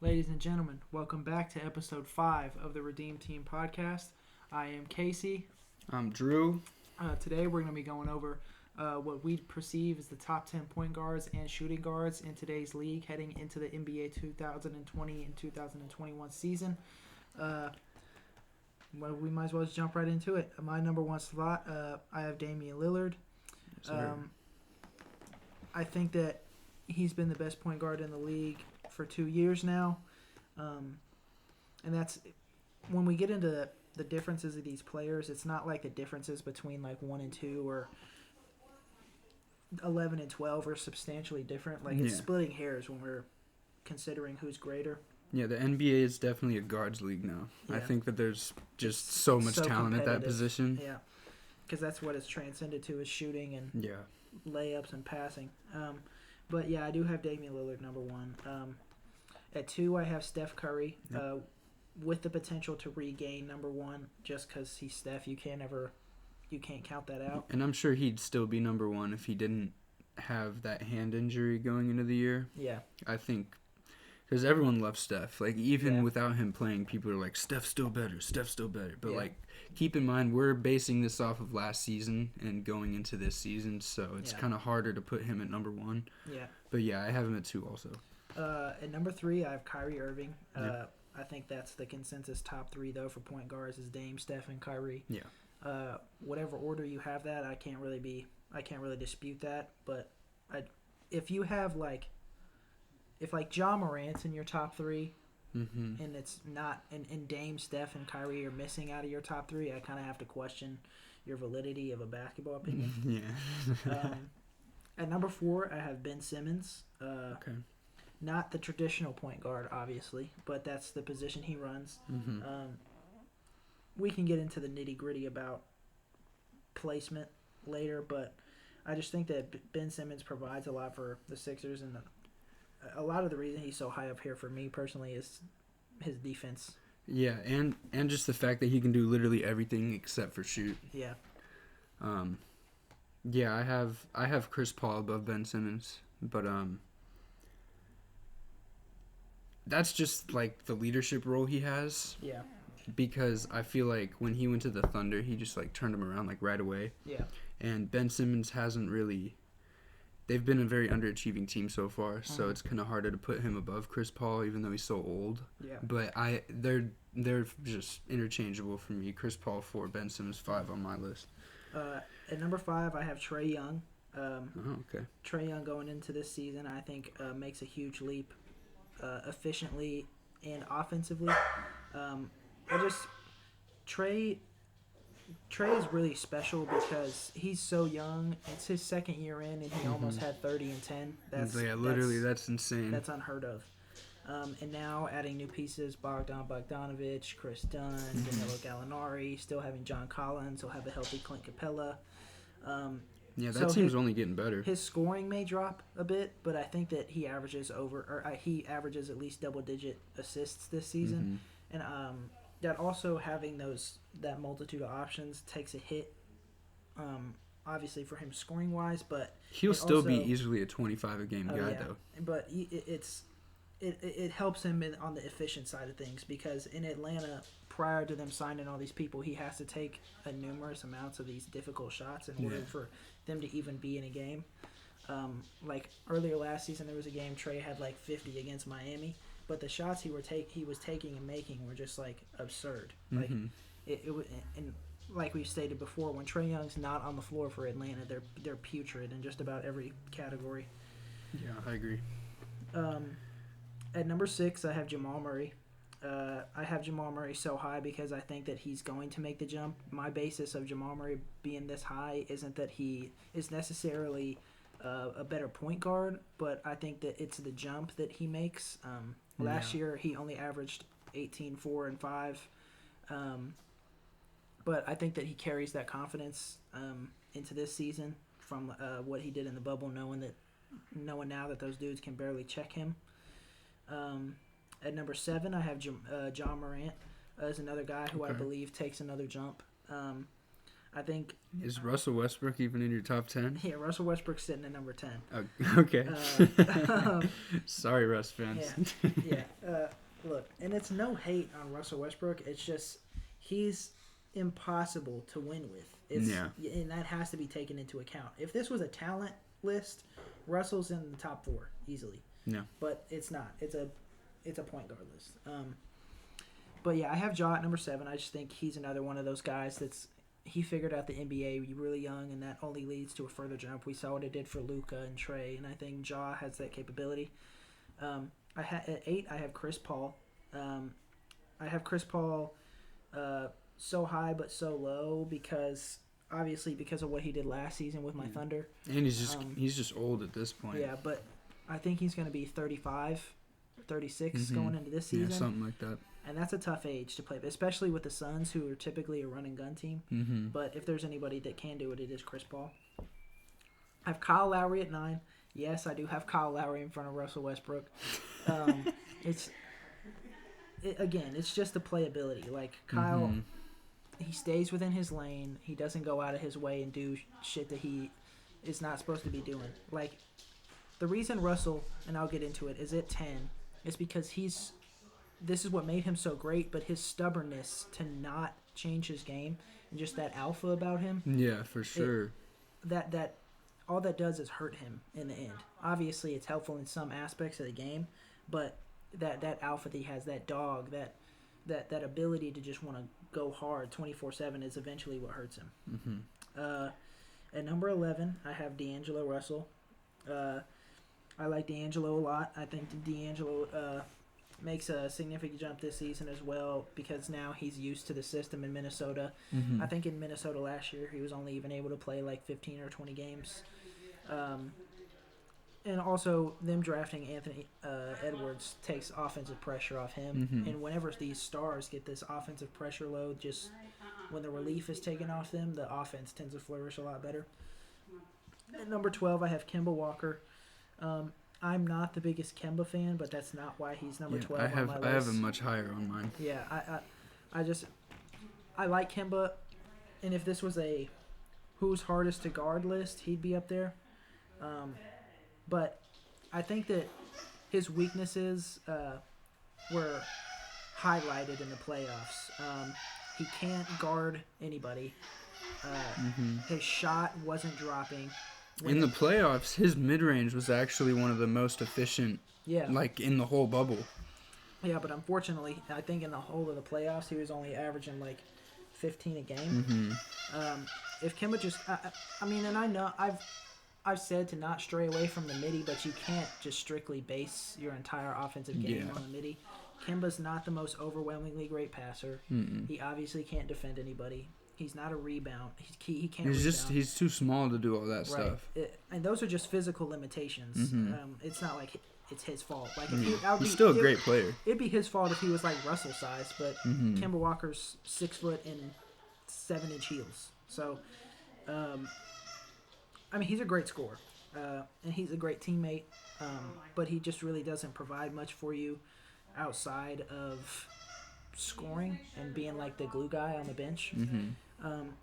Ladies and gentlemen, welcome back to episode 5 of the Redeem Team podcast. I am Casey. I'm Drew. Today we're going to be going over what we perceive as the top 10 point guards and shooting guards in today's league heading into the NBA 2020 and 2021 season. Well, we might as well just jump right into it. My number one slot, I have Damian Lillard. I think that he's been the best point guard in the league for 2 years now. And that's when we get into the differences of these players, it's not like the differences between like 1 and 2 or 11 and 12 are substantially different. Like it's splitting hairs when we're considering who's greater. Yeah, the NBA is definitely a guards league now. Yeah. I think that there's just so much talent at that position. Yeah, because that's what it's transcended to is shooting and layups and passing. But yeah, I do have Damian Lillard number 1. At 2, I have Steph Curry, with the potential to regain number 1 just because he's Steph. You can't count that out. And I'm sure he'd still be number 1 if he didn't have that hand injury going into the year. Yeah. I think because everyone loves Steph. Like, even without him playing, people are like, Steph's still better. But, like, keep in mind, we're basing this off of last season and going into this season, so it's kind of harder to put him at number 1. Yeah. But, yeah, I have him at 2 also. At number 3, I have Kyrie Irving. I think that's the consensus top 3, though, for point guards is Dame, Steph, and Kyrie. Yeah. Whatever order you have that, I can't really dispute that. But if you have if Ja Morant's in your top 3, and it's not, and Dame, Steph, and Kyrie are missing out of your top 3, I kind of have to question your validity of a basketball opinion. Yeah. At number 4, I have Ben Simmons. Okay. Not the traditional point guard, obviously, but that's the position he runs. We can get into the nitty-gritty about placement later, but I just think that Ben Simmons provides a lot for the Sixers, and a lot of the reason he's so high up here for me personally is his defense. Yeah, and just the fact that he can do literally everything except for shoot. Yeah. Yeah, I have Chris Paul above Ben Simmons, but that's just like the leadership role he has. Yeah. Because I feel like when he went to the Thunder, he just like turned him around like right away. Yeah. And Ben Simmons hasn't really. They've been a very underachieving team so far, so it's kind of harder to put him above Chris Paul, even though he's so old. Yeah. But they're just interchangeable for me. Chris Paul 4, Ben Simmons 5 on my list. At number 5, I have Trae Young. Okay. Trae Young going into this season, I think, makes a huge leap, efficiently and offensively. Trae is really special because he's so young. It's his second year in, and he almost had 30 and 10. That's insane. That's unheard of. And now adding new pieces, Bogdanovich, Chris Dunn, Danilo Gallinari, still having John Collins, he'll have a healthy Clint Capella. That team's only getting better. His scoring may drop a bit, but I think that he averages at least double-digit assists this season. And that also having that multitude of options takes a hit, obviously for him scoring wise, but he'll still be easily a 25 a game guy though. But it helps him on the efficient side of things because in Atlanta, prior to them signing all these people, he has to take numerous amounts of these difficult shots in order for them to even be in a game. Like earlier last season, there was a game Trae had like 50 against Miami. But the shots he was taking and making were just like absurd. Like it was, and like we've stated before, when Trae Young's not on the floor for Atlanta, they're putrid in just about every category. Yeah, I agree. At number 6, I have Jamal Murray. I have Jamal Murray so high because I think that he's going to make the jump. My basis of Jamal Murray being this high isn't that he is necessarily a better point guard, but I think that it's the jump that he makes. Last year, he only averaged 18, 4, and 5. But I think that he carries that confidence into this season from what he did in the bubble, knowing now that those dudes can barely check him. At number 7, I have John Morant as another guy who I believe takes another jump. I think. Is Russell Westbrook even in your top 10? Yeah, Russell Westbrook's sitting at number 10. Okay. Sorry, Russ fans. Yeah. Look, and it's no hate on Russell Westbrook. It's just he's impossible to win with. And that has to be taken into account. If this was a talent list, Russell's in the top 4 easily. No. But it's not. It's a point guard list. But yeah, I have Ja at number 7. I just think he's another one of those guys he figured out the NBA really young, and that only leads to a further jump. We saw what it did for Luka and Trey, and I think Ja has that capability. At 8, I have Chris Paul. I have Chris Paul so high but so low because of what he did last season with my Thunder. And he's just old at this point. Yeah, but I think he's going to be 35, 36 going into this season. Yeah, something like that. And that's a tough age to play, especially with the Suns, who are typically a run-and-gun team. Mm-hmm. But if there's anybody that can do it, it is Chris Paul. I have Kyle Lowry at 9. Yes, I do have Kyle Lowry in front of Russell Westbrook. It's just the playability. Like, Kyle, he stays within his lane. He doesn't go out of his way and do shit that he is not supposed to be doing. Like, the reason Russell, and I'll get into it, is at 10 is because this is what made him so great, but his stubbornness to not change his game and just that alpha about him. Yeah, for sure. That all that does is hurt him in the end. Obviously, it's helpful in some aspects of the game, but that alpha that he has, that dog, that ability to just want to go hard 24/7 is eventually what hurts him. Mm-hmm. At number 11, I have D'Angelo Russell. I like D'Angelo a lot. I think D'Angelo makes a significant jump this season as well because now he's used to the system in Minnesota. Mm-hmm. I think in Minnesota last year he was only even able to play like 15 or 20 games. And also them drafting Anthony Edwards takes offensive pressure off him. Mm-hmm. And whenever these stars get this offensive pressure load, just when the relief is taken off them, the offense tends to flourish a lot better. At number 12, I have Kemba Walker. I'm not the biggest Kemba fan, but that's not why he's number 12 on my list. I have him much higher on mine. Yeah, I like Kemba, and if this was a who's hardest to guard list, he'd be up there. But I think that his weaknesses were highlighted in the playoffs. He can't guard anybody. His shot wasn't dropping. In the playoffs, his mid-range was actually one of the most efficient, like, in the whole bubble. Yeah, but unfortunately, I think in the whole of the playoffs, he was only averaging, like, 15 a game. Mm-hmm. If Kemba just... I mean, and I know I've said to not stray away from the midi, but you can't just strictly base your entire offensive game on the midi. Kemba's not the most overwhelmingly great passer. Mm-mm. He obviously can't defend anybody. He's not a rebound. He can't rebound. He's too small to do all that stuff. And those are just physical limitations. Mm-hmm. It's not like it's his fault. Like he's still a great player. It'd be his fault if he was like Russell size, but Kemba Walker's 6 foot and 7-inch heels. So, I mean, he's a great scorer, and he's a great teammate. But he just really doesn't provide much for you outside of scoring and being like the glue guy on the bench.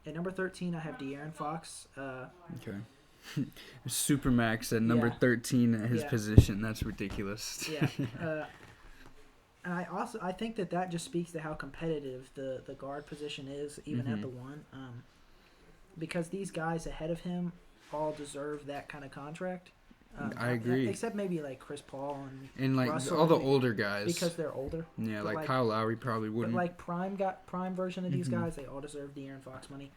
At number 13, I have De'Aaron Fox. Okay. Supermax at number 13 at his position. That's ridiculous. And I think that just speaks to how competitive the guard position is, even at the 1. Because these guys ahead of him all deserve that kind of contract. I agree. Except maybe like Chris Paul and like Russell, all the older guys, because they're older. Yeah, like Kyle Lowry probably wouldn't. But like prime version of these guys, they all deserve De'Aaron Fox money.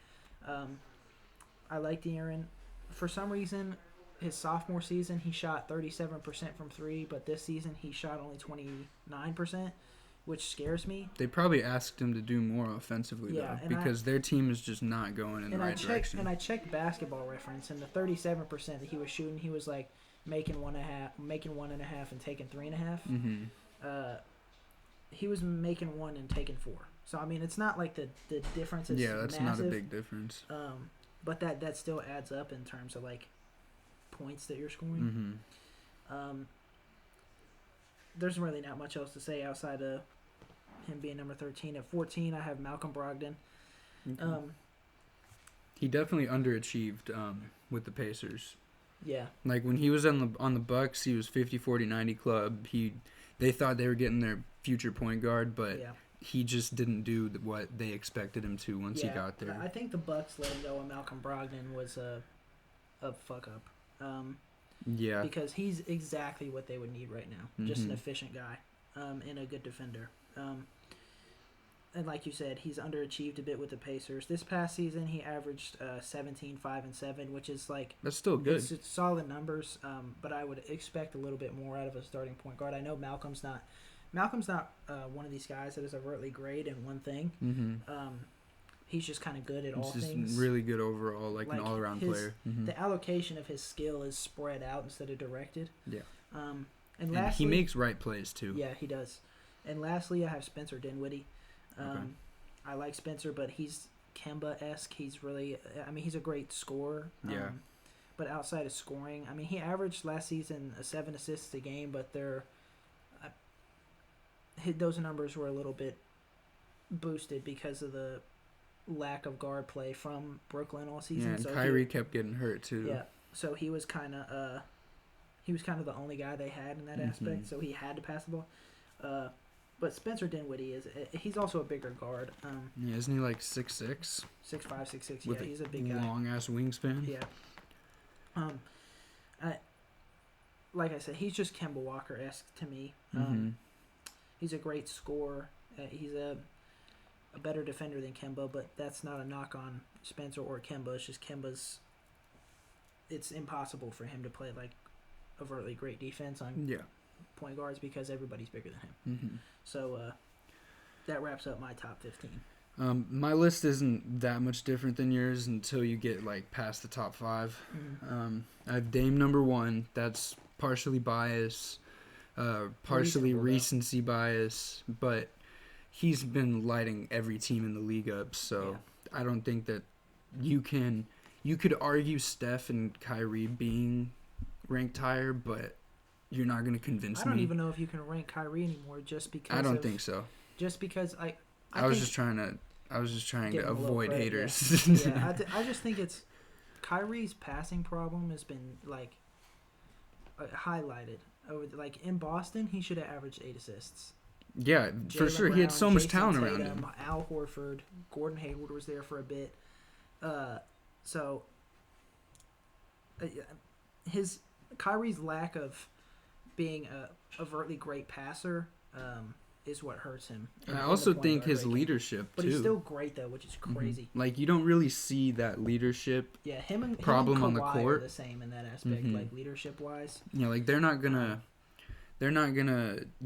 I like De'Aaron. For some reason, his sophomore season he shot 37% from 3, but this season he shot only 29%, which scares me. They probably asked him to do more offensively though, because their team is just not going in the right direction. And I checked Basketball Reference, and the 37% that he was shooting, he was like making 1.5 and taking 3.5. He was making 1 and taking 4. So I mean, it's not like the difference is that's massive, not a big difference. But that still adds up in terms of like points that you're scoring. There's really not much else to say outside of him being number 13. At 14, I have Malcolm Brogdon. He definitely underachieved with the Pacers. Yeah. Like when he was on the Bucks, he was 50, 40, 90 club. They thought they were getting their future point guard, but he just didn't do what they expected him to once he got there. I think the Bucks letting go of Malcolm Brogdon was a fuck up. Because he's exactly what they would need right now. Just an efficient guy and a good defender. And like you said, he's underachieved a bit with the Pacers. This past season, he averaged 17, 5, and 7, which is like... That's still good. It's solid numbers, but I would expect a little bit more out of a starting point guard. I know Malcolm's not one of these guys that is overtly great in one thing. He's just kind of good at all things. Just really good overall, like an all-around player. The allocation of his skill is spread out instead of directed. Yeah. And lastly, he makes right plays, too. Yeah, he does. And lastly, I have Spencer Dinwiddie. I like Spencer, but he's Kemba-esque. He's really... I mean, he's a great scorer. But outside of scoring, I mean, he averaged last season 7 assists a game, but those numbers were a little bit boosted because of the lack of guard play from Brooklyn all season. Yeah, and so Kyrie kept getting hurt too. Yeah, so he was kind of the only guy they had in that aspect. So he had to pass the ball. But Spencer Dinwiddie he's also a bigger guard. Yeah, isn't he like 6'6"? 6'5", 6'6". Yeah, he's a big guy. Long ass wingspan. Yeah. Like I said, he's just Kemba Walker-esque to me. He's a great scorer. He's a better defender than Kemba, but that's not a knock on Spencer or Kemba. It's just it's impossible for him to play like overtly great defense on point guards because everybody's bigger than him. So that wraps up my top 15. My list isn't that much different than yours until you get like past the top 5. I have Dame number 1. That's partially bias. Partially recency bias, but he's been lighting every team in the league up, so I don't think that you could argue Steph and Kyrie being ranked higher, but you're not going to convince me. I don't even know if you can rank Kyrie anymore just because I don't think so. Just because I was just trying to avoid haters. Yeah, I just think it's Kyrie's passing problem has been like highlighted. Like in Boston, he should have averaged 8 assists. Yeah, for sure. He had so much talent around him. Al Horford, Gordon Hayward was there for a bit. Kyrie's lack of being a overtly great passer is what hurts him. I also think his leadership too. But he's still great though, which is crazy. Like you don't really see that leadership. Yeah, him and problem on the Kawhi court are the same in that aspect, like leadership wise. Yeah, like they're not gonna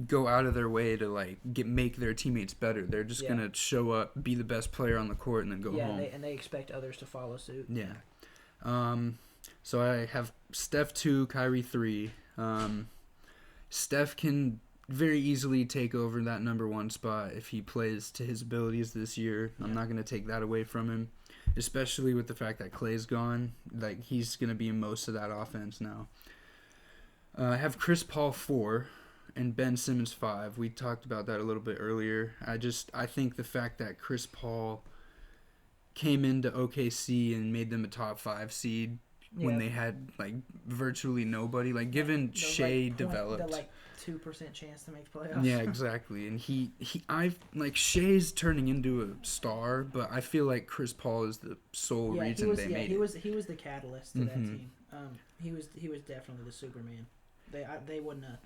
go out of their way to like make their teammates better. They're just gonna show up, be the best player on the court, and then go home. Yeah, and they expect others to follow suit. Yeah. So I have Steph 2, Kyrie 3. Steph can very easily take over that number 1 spot if he plays to his abilities this year. I'm not going to take that away from him, especially with the fact that Klay's gone. Like he's going to be in most of that offense now. I have Chris Paul 4 and Ben Simmons 5. We talked about that a little bit earlier. I think the fact that Chris Paul came into OKC and made them a top 5 seed when they had like virtually nobody, like given Shea developed. The 2% chance to make the playoffs. Yeah, exactly. And I like Shea's turning into a star, but I feel like Chris Paul is the sole reason they made it. He was the catalyst to that team. He was definitely the Superman. They wouldn't have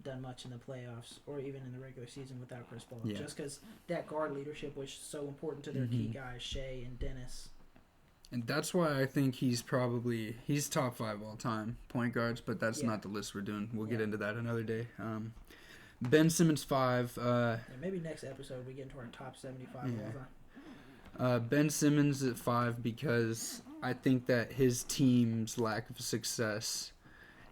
done much in the playoffs or even in the regular season without Chris Paul. Yeah. Just because that guard leadership was so important to their key guys, Shea and Dennis. And that's why I think he's top 5 all time point guards, but that's not the list we're doing. We'll get into that another day. Ben Simmons 5. Maybe next episode we get into our top 75 all time. Ben Simmons at 5 because I think that his team's lack of success,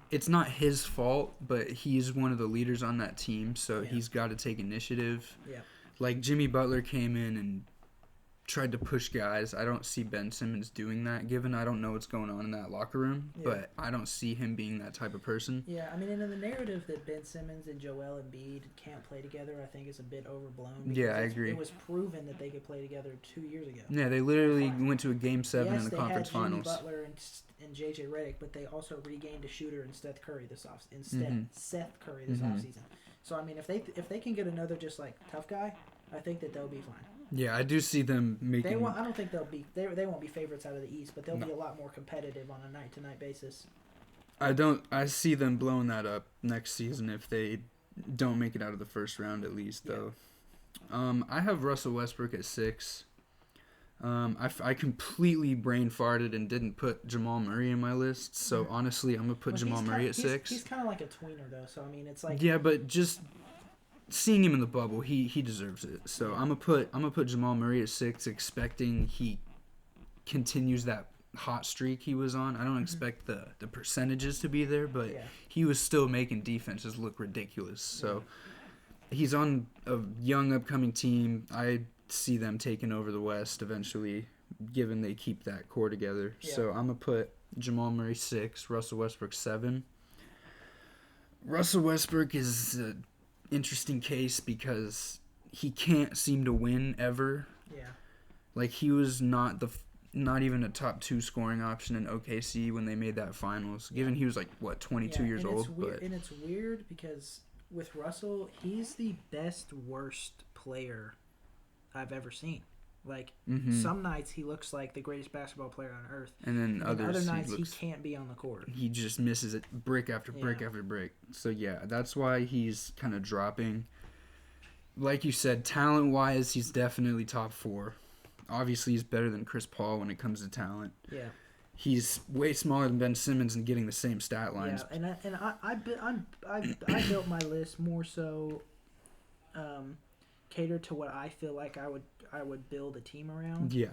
it's not his fault, but he's one of the leaders on that team, so he's got to take initiative. Yeah. Like Jimmy Butler came in and tried to push guys. I don't see Ben Simmons doing that, given I don't know what's going on in that locker room, but I don't see him being that type of person. Yeah, I mean, and in the narrative that Ben Simmons and Joel Embiid can't play together, I think is a bit overblown. Yeah, I agree. It was proven that they could play together 2 years ago. Yeah, they literally went to a Game 7 in the conference finals. Yes, they had Jimmy Butler and J.J. Redick, but they also regained a shooter in Seth Curry this offseason. So, I mean, if they can get another just, like, tough guy, I think that they'll be fine. Yeah, I do see them making... I don't think they won't be favorites out of the East, but they'll be a lot more competitive on a night-to-night basis. I see them blowing that up next season if they don't make it out of the first round at least, though. I have Russell Westbrook at 6. I completely brain farted and didn't put Jamal Murray in my list, so honestly, I'm going to put Jamal Murray at 6. He's kind of like a tweener, though, so, I mean, it's like... Yeah, but just seeing him in the bubble, he deserves it. So I'm gonna put Jamal Murray at 6, expecting he continues that hot streak he was on. I don't expect the percentages to be there, but he was still making defenses look ridiculous. So he's on a young upcoming team. I see them taking over the West eventually, given they keep that core together. So I'm gonna put Jamal Murray 6, Russell Westbrook 7. Russell Westbrook is an interesting case because he can't seem to win ever. Yeah. Like, he was not even a top 2 scoring option in OKC when they made that finals, given he was 22 years old. And it's weird because with Russell, he's the worst player I've ever seen. Some nights he looks like the greatest basketball player on earth, and then other nights he can't be on the court. He just misses it brick after brick after brick. So that's why he's kind of dropping. Like you said, talent-wise, he's definitely top 4. Obviously, he's better than Chris Paul when it comes to talent. Yeah. He's way smaller than Ben Simmons and getting the same stat lines. Yeah, I built my list more so catered to what I feel like I would build a team around. Yeah.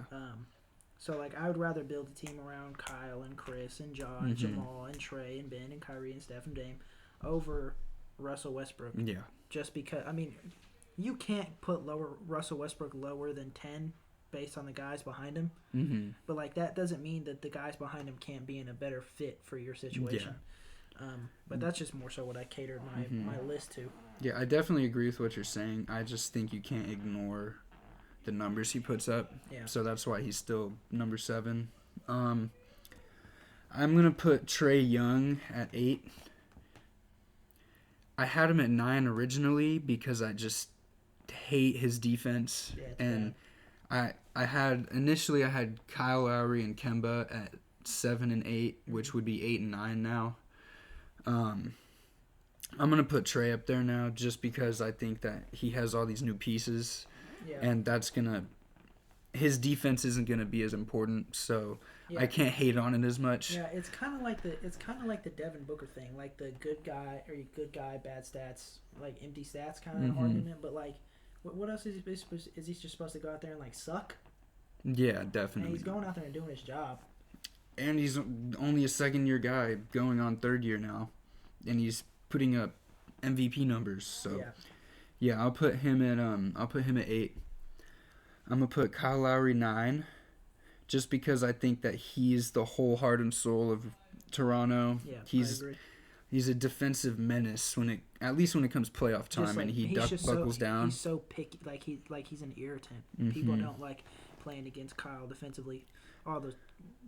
So I would rather build a team around Kyle and Chris and John and Jamal and Trey and Ben and Kyrie and Steph and Dame over Russell Westbrook. Yeah. Just because, I mean, you can't put Russell Westbrook lower than 10 based on the guys behind him. Mm-hmm. But that doesn't mean that the guys behind him can't be in a better fit for your situation. Yeah. But that's just more so what I catered my list to. Yeah, I definitely agree with what you're saying. I just think you can't ignore the numbers he puts up. Yeah. So that's why he's still number 7. I'm going to put Trae Young at 8. I had him at 9 originally because I just hate his defense. Yeah, and bad. I had Kyle Lowry and Kemba at 7 and 8, which would be 8 and 9 now. I'm going to put Trae up there now just because I think that he has all these new pieces, and that's going to – his defense isn't going to be as important, so I can't hate on it as much. Yeah, it's kind of like the Devin Booker thing, like the good guy, bad stats, empty stats kind of argument, but what else is he just supposed to go out there and suck? Yeah, definitely. And he's going out there and doing his job. And he's only a second-year guy going on third year now, and he's putting up MVP numbers. So, I'll put him at 8. I'm gonna put Kyle Lowry 9, just because I think that he's the whole heart and soul of Toronto. Yeah, I agree. He's a defensive menace at least when it comes playoff time, and he buckles down. He's so picky, he's an irritant. Mm-hmm. People don't like playing against Kyle defensively. All those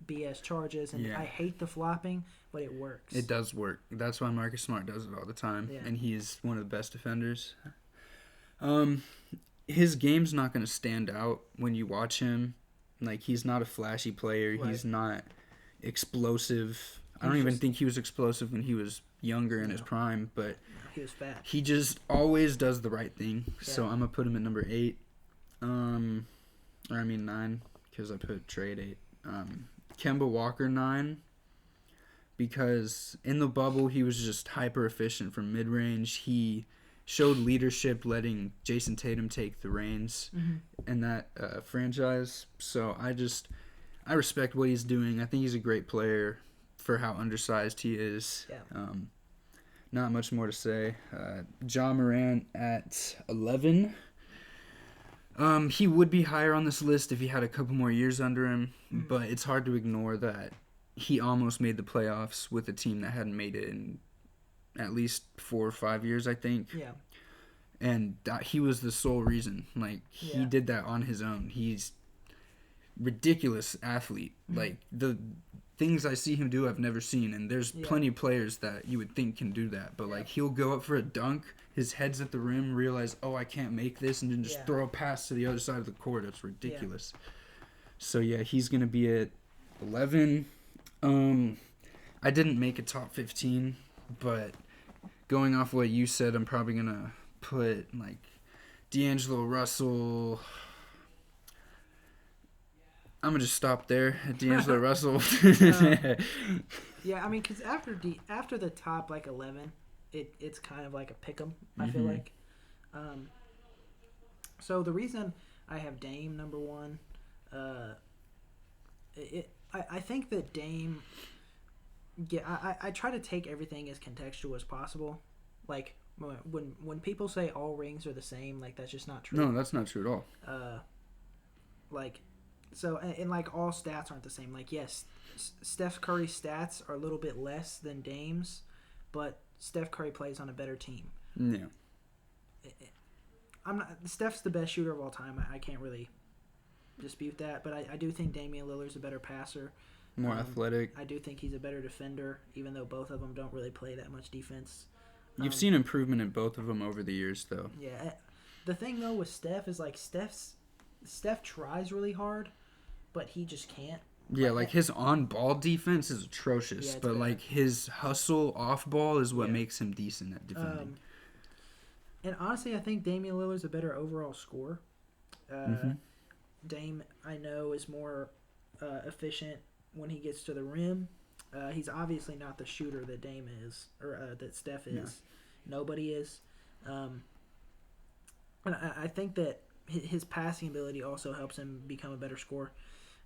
BS charges, and I hate the flopping, but it works. It does work. That's why Marcus Smart does it all the time, and he's one of the best defenders. His game's not going to stand out when you watch him. He's not a flashy player. Right. He's not explosive. I don't even think he was explosive when he was younger in his prime, but he was fat. He just always does the right thing. Yeah. So I'm going to put him at number 8. 9, because I put Trae at 8. Kemba Walker 9, because in the bubble he was just hyper efficient from mid-range. He showed leadership, letting Jason Tatum take the reins in that franchise. So I respect what he's doing. I think he's a great player for how undersized he is. Yeah. Not much more to say. Ja Morant at 11. He would be higher on this list if he had a couple more years under him, but it's hard to ignore that he almost made the playoffs with a team that hadn't made it in at least 4 or 5 years, I think. Yeah. And that he was the sole reason. Like, he did that on his own. He's ridiculous athlete. Like, the things I see him do I've never seen, and there's plenty of players that you would think can do that, but like, he'll go up for a dunk, his head's at the rim, realize, oh, I can't make this, and then just throw a pass to the other side of the court. It's ridiculous. So yeah, he's gonna be at 11. I didn't make a top 15, but going off what you said, I'm probably gonna put like D'Angelo Russell. I'm gonna just stop there at D'Angelo Russell. Yeah, I mean, because after the top like 11, it's kind of like a pick 'em. I feel like. So the reason I have Dame number 1, I think that Dame. Yeah, I try to take everything as contextual as possible. Like when people say all rings are the same, like that's just not true. No, that's not true at all. Like. So, and like all stats aren't the same. Like, yes, Steph Curry's stats are a little bit less than Dame's, but Steph Curry plays on a better team. Yeah. Steph's the best shooter of all time. I can't really dispute that, but I do think Damian Lillard's a better passer. More athletic. I do think he's a better defender, even though both of them don't really play that much defense. You've seen improvement in both of them over the years, though. Yeah. The thing, though, with Steph is like Steph tries really hard, but he just can't. Yeah, like his on-ball defense is atrocious, but like his hustle off-ball is what makes him decent at defending. And honestly, I think Damian Lillard's a better overall scorer. Dame, I know, is more efficient when he gets to the rim. He's obviously not the shooter that Dame is, or that Steph is. No. Nobody is. And I think that his passing ability also helps him become a better scorer.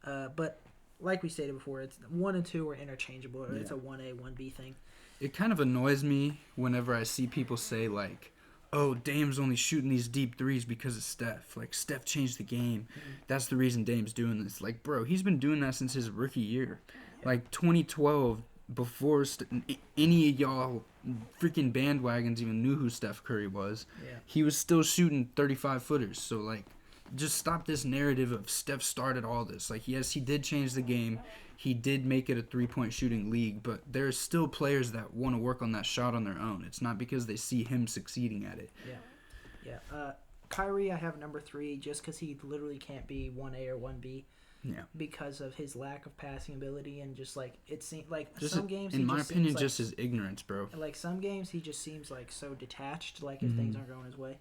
But like we stated before, it's 1 and 2 are interchangeable. Or it's a 1A, 1B thing. It kind of annoys me whenever I see people say, like, oh, Dame's only shooting these deep threes because of Steph. Like, Steph changed the game. That's the reason Dame's doing this. Like, bro, he's been doing that since his rookie year. Like, 2012, before any of y'all freaking bandwagons even knew who Steph Curry was, he was still shooting 35-footers. So, like, just stop this narrative of Steph started all this. Like, yes, he did change the game. He did make it a three-point shooting league, but there's still players that want to work on that shot on their own. It's not because they see him succeeding at it. Yeah. Kyrie, I have number 3 just because he literally can't be 1A or 1B. Yeah. Because of his lack of passing ability and just like it seems like just some games. In my opinion, just his ignorance, bro. Like some games, he just seems like so detached. Like if things aren't going his way.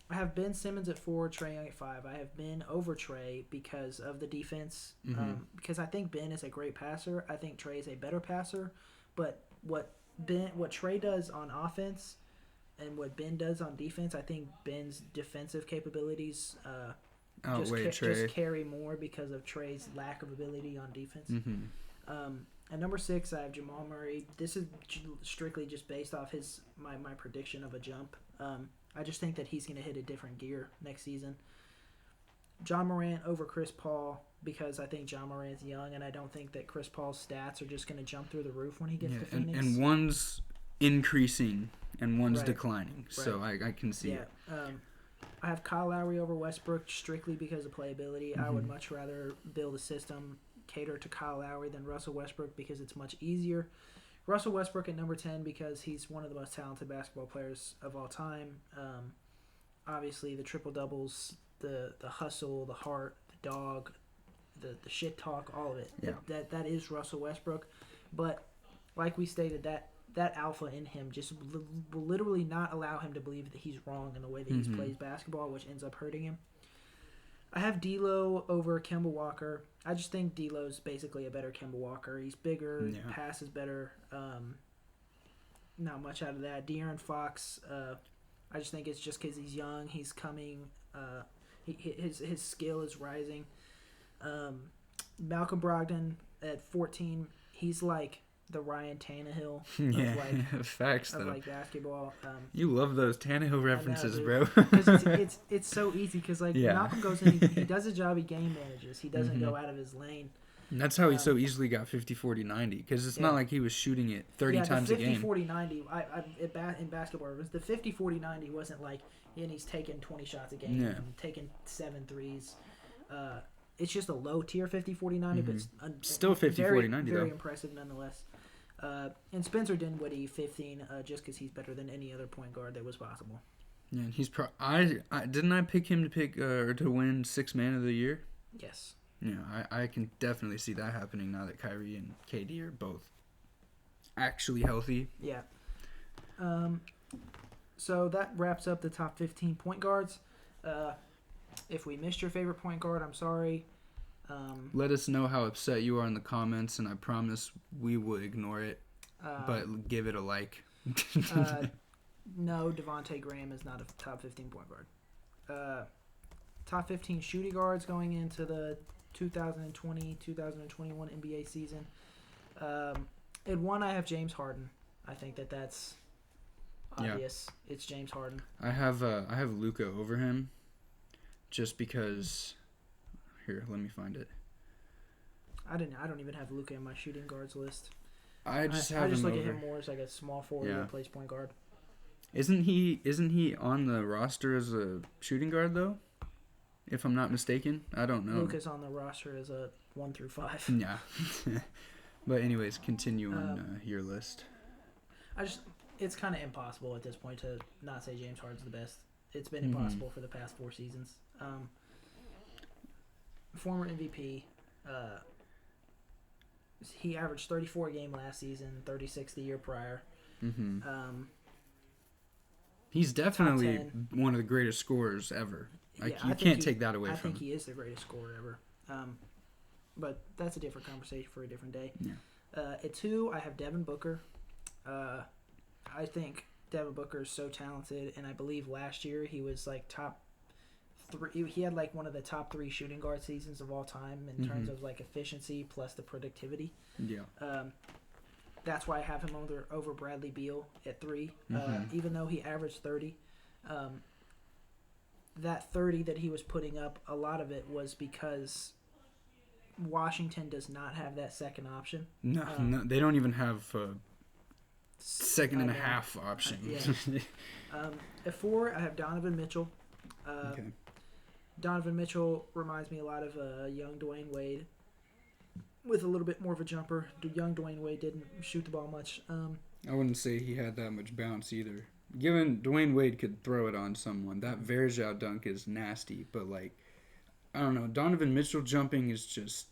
I have Ben Simmons at 4, Trae Young at 5. I have Ben over Trae because of the defense. Because I think Ben is a great passer. I think Trae is a better passer. But what Trae does on offense and what Ben does on defense, I think Ben's defensive capabilities just carry more because of Trae's lack of ability on defense. At number 6, I have Jamal Murray. This is strictly just based off my prediction of a jump. I just think that he's going to hit a different gear next season. John Morant over Chris Paul because I think John Morant's young, and I don't think that Chris Paul's stats are just going to jump through the roof when he gets to Phoenix. And one's increasing and one's declining, so I can see it. I have Kyle Lowry over Westbrook strictly because of playability. I would much rather build a system cater to Kyle Lowry than Russell Westbrook because it's much easier. Russell Westbrook at number 10 because he's one of the most talented basketball players of all time. Obviously, the triple-doubles, the hustle, the heart, the dog, the shit talk, all of it. Yeah. That is Russell Westbrook. But like we stated, that alpha in him just will literally not allow him to believe that he's wrong in the way that he plays basketball, which ends up hurting him. I have D'Lo over Kemba Walker. I just think D'Lo's basically a better Kemba Walker. He's bigger, passes better. Not much out of that. De'Aaron Fox, I just think it's just because he's young. He's coming. His skill is rising. Malcolm Brogdon at 14. He's like the Ryan Tannehill Facts of though. like basketball. You love those Tannehill references, bro. Because it's so easy. Because like Yeah. Malcolm goes in, he does a job. He game manages. He doesn't go out of his lane. And that's how he so easily got 50, 40, 90. Because it's not like he was shooting it 30 times a game. 50, 40, 90. In basketball, it was the 50, 40, 90 wasn't like, and he's taking 20 shots a game, and taking 7 threes. It's just a low tier 50, 40, 90, but it's still 50, 40, 90 very though. impressive nonetheless. And Spencer Dinwiddie 15, just because he's better than any other point guard that was possible. Yeah, and he's I didn't I pick him to win 6th Man of the Year? Yes. Yeah, I can definitely see that happening now that Kyrie and KD are both actually healthy. Yeah. So that wraps up the top 15 point guards. If we missed your favorite point guard, I'm sorry. Let us know how upset you are in the comments, and I promise we will ignore it, but give it a like. No, Devontae Graham is not a top 15 point guard. Top 15 shooting guards going into the 2020-2021 NBA season. At 1, I have James Harden. I think that's obvious. Yeah. It's James Harden. I have Luka over him, just because. Here, let me find it. I don't even have Luka in my shooting guards list. I just look at him more as like a small forward that plays point guard. Isn't he on the roster as a shooting guard though? If I'm not mistaken, I don't know. Luka's on the roster as a 1 through 5. Yeah. But anyways, continue on your list. It's kind of impossible at this point to not say James Harden's the best. It's been impossible for the past 4 seasons. Former MVP. He averaged 34 a game last season, 36 the year prior. He's definitely one of the greatest scorers ever. Like you can't take that away from him. I think he is the greatest scorer ever. But that's a different conversation for a different day. Yeah. At 2, I have Devin Booker. I think Devin Booker is so talented, and I believe last year he was like top 3. He had like one of the top 3 shooting guard seasons of all time in terms of like efficiency plus the productivity. Yeah. That's why I have him over Bradley Beal at 3. Even though he averaged 30, that 30 that he was putting up, a lot of it was because Washington does not have that second option. No, they don't even have a second and a half option. At 4, I have Donovan Mitchell. Okay. Donovan Mitchell reminds me a lot of young Dwayne Wade with a little bit more of a jumper. Young Dwayne Wade didn't shoot the ball much. I wouldn't say he had that much bounce either. Given Dwayne Wade could throw it on someone, that Verjao dunk is nasty, but like, I don't know, Donovan Mitchell jumping is just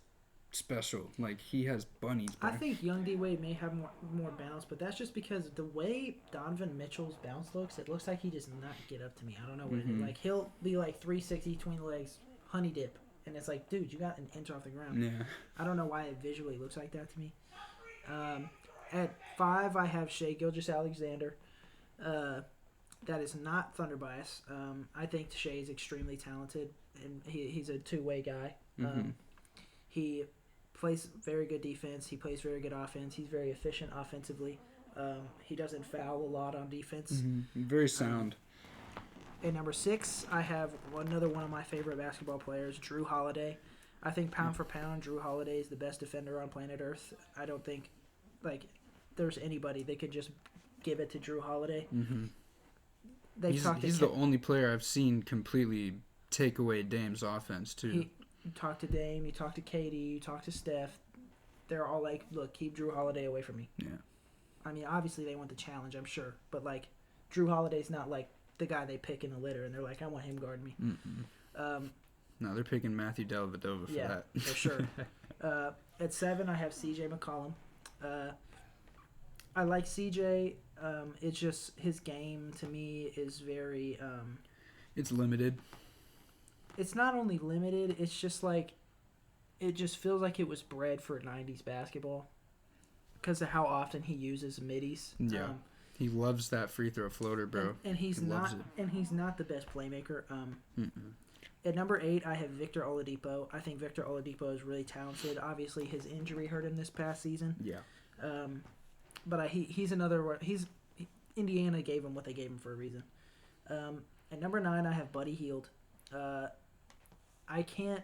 special. Like, he has bunnies, bro. I think young D Wade may have more bounce, but that's just because the way Donovan Mitchell's bounce looks, it looks like he does not get up to me. I don't know what it is. Like, he'll be like 360 between the legs, honey dip, and it's like, dude, you got an inch off the ground. Yeah. I don't know why it visually looks like that to me. At 5, I have Shai Gilgeous-Alexander. That is not Thunder bias. I think Shai is extremely talented, and he's a two-way guy. He plays very good defense. He plays very good offense. He's very efficient offensively. He doesn't foul a lot on defense. Very sound. At number 6, I have another one of my favorite basketball players, Drew Holiday. I think pound for pound, Drew Holiday is the best defender on planet Earth. I don't think there's anybody that could just give it to Drew Holiday. He's the only player I've seen completely take away Dame's offense too. You talk to Dame, you talk to KD, you talk to Steph. They're all like, look, keep Drew Holiday away from me. Yeah. I mean, obviously they want the challenge, I'm sure. But, like, Drew Holiday's not, like, the guy they pick in the litter, and they're like, I want him guarding me. No, they're picking Matthew Dellavedova for that. Yeah, for sure. At 7, I have CJ McCollum. I like CJ. It's just his game, to me, is very... it's limited. It's not only limited, it's just like, it just feels like it was bred for 90s basketball because of how often he uses middies. Yeah, he loves that free throw floater, bro. And he's not the best playmaker. At number 8, I have Victor Oladipo. I think Victor Oladipo is really talented. Obviously, his injury hurt him this past season. Yeah. But he's another. Indiana gave him what they gave him for a reason. At number 9, I have Buddy Hield. I can't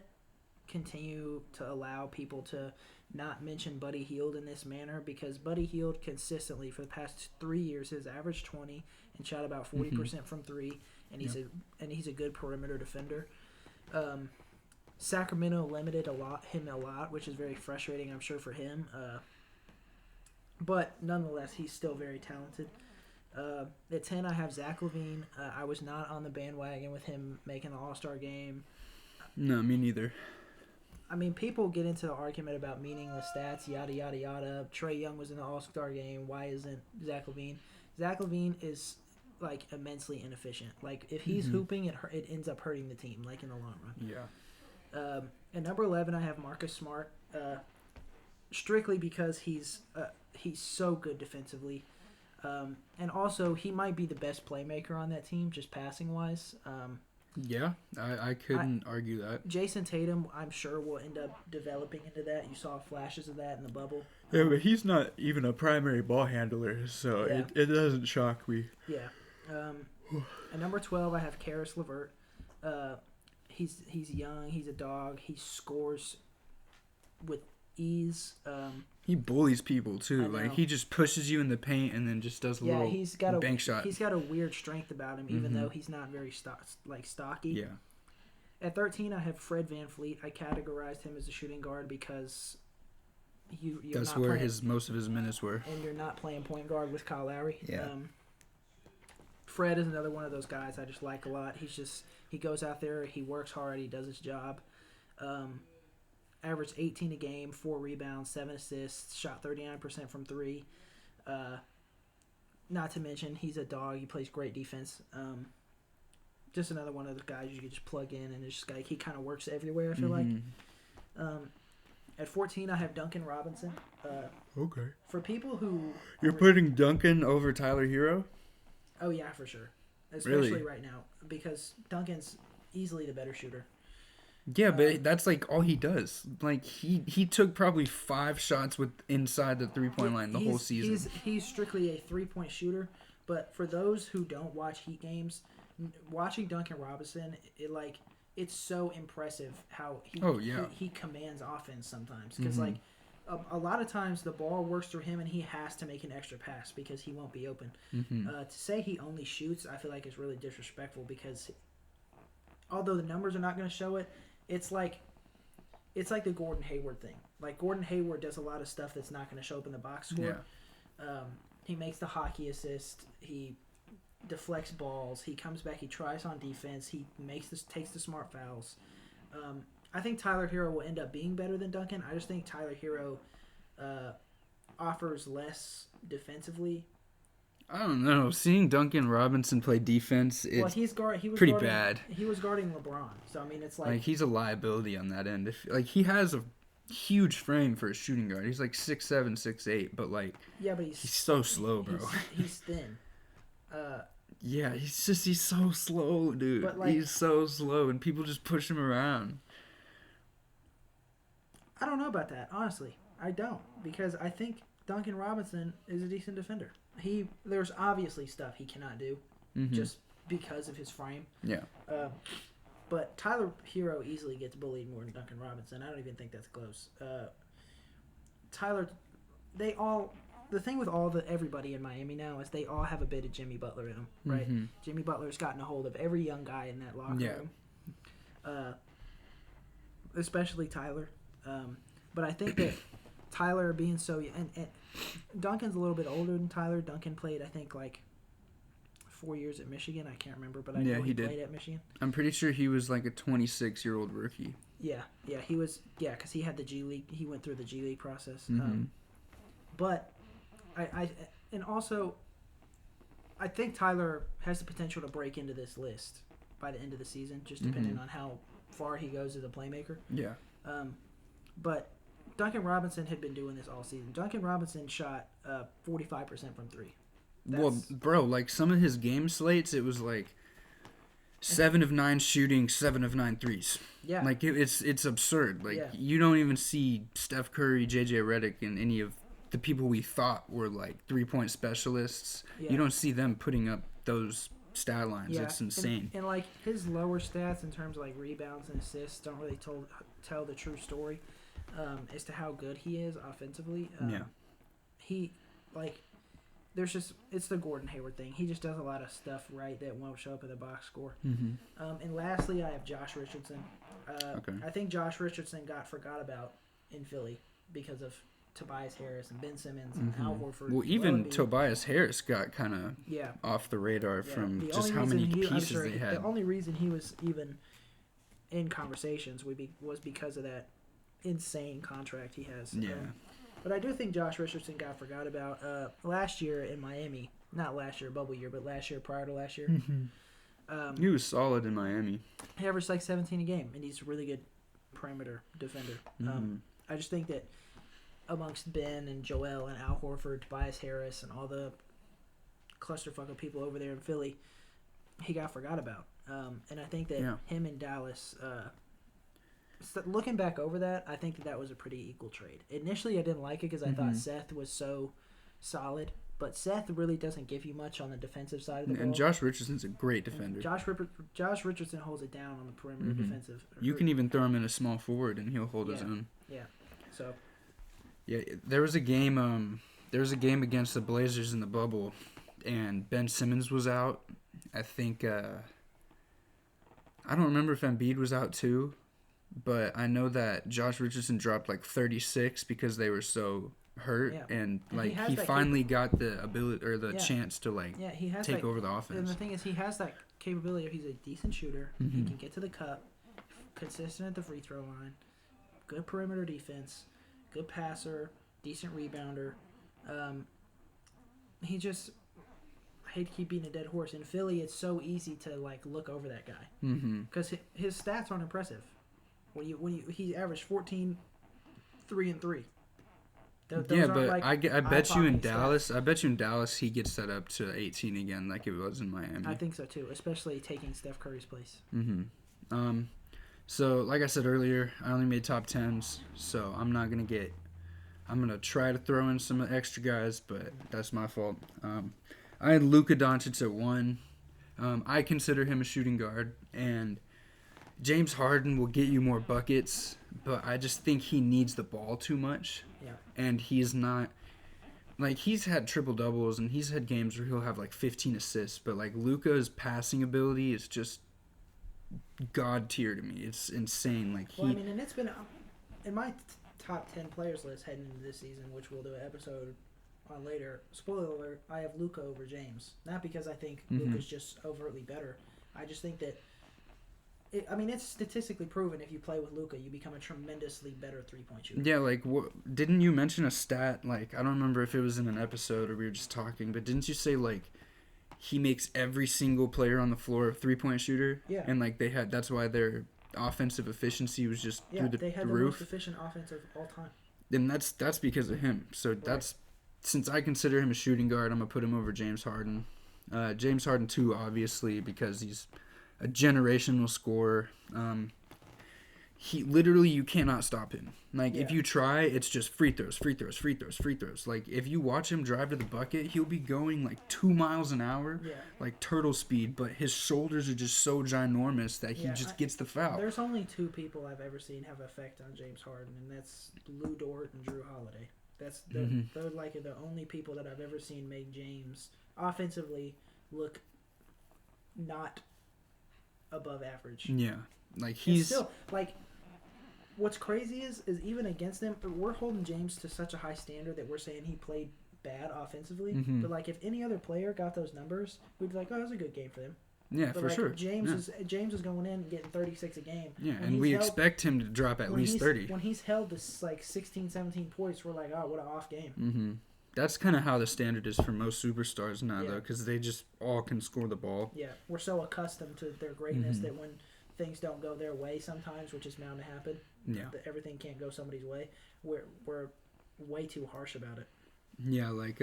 continue to allow people to not mention Buddy Hield in this manner because Buddy Hield consistently for the past 3 years has averaged 20 and shot about 40% from 3, and he's a good perimeter defender. Sacramento limited him a lot, which is very frustrating, I'm sure, for him. But nonetheless, he's still very talented. At 10, I have Zach LaVine. I was not on the bandwagon with him making the All-Star game. No, me neither. I mean, people get into the argument about meaningless stats, yada, yada, yada. Trae Young was in the All-Star game. Why isn't Zach LaVine? Zach LaVine is, like, immensely inefficient. Like, if he's hooping, it ends up hurting the team, like, in the long run. Yeah. At number 11, I have Marcus Smart. Strictly because he's so good defensively. And also, he might be the best playmaker on that team, just passing-wise. Yeah, I couldn't argue that. Jason Tatum, I'm sure, will end up developing into that. You saw flashes of that in the bubble. Yeah, but he's not even a primary ball handler, so it doesn't shock me. Yeah. At number 12, I have Karis LeVert. He's young. He's a dog. He scores with ease. He bullies people too. Like he just pushes you in the paint and then just does a little bank shot. He's got a weird strength about him, even though he's not very stocky. Yeah. At 13, I have Fred VanVleet. I categorized him as a shooting guard because that's where most of his minutes were. And you're not playing point guard with Kyle Lowry. Yeah. Fred is another one of those guys I just like a lot. He goes out there, he works hard, he does his job. Averaged 18 a game, 4 rebounds, 7 assists, shot 39% from 3. Not to mention, he's a dog. He plays great defense. Just another one of those guys you could just plug in, and it's just like he kind of works everywhere, I feel like. At 14, I have Duncan Robinson. Okay. For people who... You're putting Duncan over Tyler Hero? Oh, yeah, for sure. Especially really? Right now, because Duncan's easily the better shooter. Yeah, but that's like all he does. Like he took probably 5 shots inside the 3-point line the whole season. He's strictly a 3-point shooter. But for those who don't watch Heat games, watching Duncan Robinson, it's so impressive how he commands offense sometimes. Because a lot of times the ball works through him and he has to make an extra pass because he won't be open. To say he only shoots, I feel like is really disrespectful because although the numbers are not going to show it, it's like the Gordon Hayward thing. Like Gordon Hayward does a lot of stuff that's not going to show up in the box score. Yeah. He makes the hockey assist. He deflects balls. He comes back. He tries on defense. He takes the smart fouls. I think Tyler Hero will end up being better than Duncan. I just think Tyler Hero offers less defensively. I don't know. Seeing Duncan Robinson play defense, he was pretty bad. He was guarding LeBron, so I mean, it's like he's a liability on that end. He has a huge frame for a shooting guard. He's like 6'7", 6'8", but he's so slow, bro. He's thin. Yeah, he's so slow, dude. He's so slow, and people just push him around. I don't know about that, honestly. I don't, because I think Duncan Robinson is a decent defender. There's obviously stuff he cannot do just because of his frame. Yeah. But Tyler Hero easily gets bullied more than Duncan Robinson. I don't even think that's close. The thing with everybody in Miami now is they all have a bit of Jimmy Butler in them, right? Jimmy Butler's gotten a hold of every young guy in that locker room. Especially Tyler. But I think that Tyler being so and Duncan's a little bit older than Tyler. Duncan played, I think, 4 years at Michigan. I can't remember, but I know he played at Michigan. I'm pretty sure he was like a 26-year-old rookie. Yeah, he was. Yeah, because he had the G League. He went through the G League process. But I think Tyler has the potential to break into this list by the end of the season, just depending on how far he goes as a playmaker. Yeah. But Duncan Robinson had been doing this all season. Duncan Robinson shot 45% from 3. Well, bro, some of his game slates, it was 7 of 9 shooting, 7 of 9 threes. Yeah. It's absurd. You don't even see Steph Curry, JJ Redick in any of the people we thought were like 3-point specialists. Yeah. You don't see them putting up those stat lines. Yeah. It's insane. And like his lower stats in terms of like rebounds and assists don't really tell the true story as to how good he is offensively. He like there's just it's the Gordon Hayward thing. He just does a lot of stuff right that won't show up in the box score. And lastly, I have Josh Richardson. Okay. I think Josh Richardson got forgot about in Philly because of Tobias Harris and Ben Simmons and Al Horford. Well, even Tobias Harris got kind of off the radar from just how many pieces they had. The only reason he was even in conversations was because of that insane contract he has. Yeah. But I do think Josh Richardson got forgot about last year in Miami. Not last year, bubble year, but last year, prior to last year. He was solid in Miami. He averaged like 17 a game, and he's a really good perimeter defender. I just think that amongst Ben and Joel and Al Horford, Tobias Harris, and all the clusterfuck of people over there in Philly, he got forgot about. And I think that him and Dallas, looking back over that, I think that was a pretty equal trade. Initially, I didn't like it because I thought Seth was so solid. But Seth really doesn't give you much on the defensive side of the ball. And Josh Richardson's a great defender. Josh Richardson holds it down on the perimeter defensive. You can even throw him in a small forward, and he'll hold his own. Yeah. So. Yeah, there was a game. There was a game against the Blazers in the bubble, and Ben Simmons was out. I think. I don't remember if Embiid was out too, but I know that Josh Richardson dropped like 36 because they were so hurt, and like he finally got the ability or the chance to like take over the offense. And the thing is, he has that capability. If he's a decent shooter, he can get to the cup, consistent at the free throw line, good perimeter defense, good passer, decent rebounder. He just, I hate to keep beating a dead horse. In Philly, it's so easy to like look over that guy because his stats aren't impressive. He averaged 14, 3 and 3. But I bet you in Dallas, he gets that up to 18 again, like it was in Miami. I think so too, especially taking Steph Curry's place. So like I said earlier, I only made top 10s, so I'm gonna try to throw in some extra guys, but that's my fault. I had Luka Doncic at 1. I consider him a shooting guard, and James Harden will get you more buckets, but I just think he needs the ball too much. Yeah. And he's not, like, he's had triple doubles and he's had games where he'll have like 15 assists, but like Luka's passing ability is just god tier to me. It's insane. Like and it's been in my top 10 players list heading into this season, which we'll do an episode on later. Spoiler alert: I have Luka over James, not because I think Luka's just overtly better. I just think that. It's statistically proven if you play with Luka, you become a tremendously better three-point shooter. Yeah, like, didn't you mention a stat? Like, I don't remember if it was in an episode or we were just talking, but didn't you say, like, he makes every single player on the floor a three-point shooter? Yeah. And, like, that's why their offensive efficiency was just through the roof. Yeah, they had the most efficient offense of all time. And that's because of him. So since I consider him a shooting guard, I'm going to put him over James Harden. James Harden, too, obviously, because he's a generational scorer. You cannot stop him. Like, if you try, it's just free throws. Like, if you watch him drive to the bucket, he'll be going like 2 miles an hour, like turtle speed, but his shoulders are just so ginormous that he just gets the foul. There's only 2 people I've ever seen have effect on James Harden, and that's Lou Dort and Drew Holiday. They're like the only people that I've ever seen make James offensively look not above average. Yeah, like he's still like. What's crazy is even against them, we're holding James to such a high standard that we're saying he played bad offensively. But like, if any other player got those numbers, we'd be like, oh, that was a good game for them. Yeah, but for like, sure. James is going in and getting 36 a game. Yeah, and we expect him to drop at least 30. When he's held to like 16, 17 points, we're like, oh, what an off game. That's kind of how the standard is for most superstars now, though, because they just all can score the ball. Yeah, we're so accustomed to their greatness that when things don't go their way sometimes, which is bound to happen, that everything can't go somebody's way, we're way too harsh about it. Yeah, like,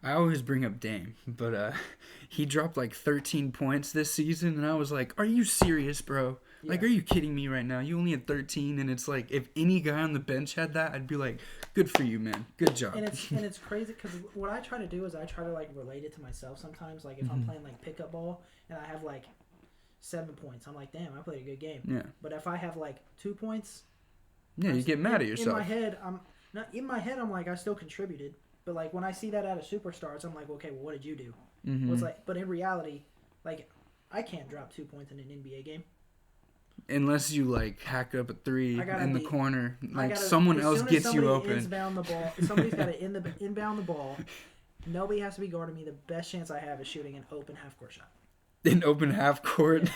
I always bring up Dame, but he dropped like 13 points this season, and I was like, are you serious, bro? Like, are you kidding me right now? You only had 13, and it's like, if any guy on the bench had that, I'd be like, good for you, man. Good job. And it's crazy because what I try to do is I try to, like, relate it to myself sometimes. Like, if I'm playing, like, pickup ball and I have, like, 7 points, I'm like, damn, I played a good game. Yeah. But if I have, like, 2 points... Yeah, you get mad at yourself. In my head, I'm like, I still contributed. But, like, when I see that out of superstars, I'm like, okay, well, what did you do? But in reality, like, I can't drop 2 points in an NBA game. Unless you, like, hack up a three in the corner. Like, someone else gets you open. Somebody's got to inbound the ball. Nobody has to be guarding me. The best chance I have is shooting an open half-court shot. An open half-court?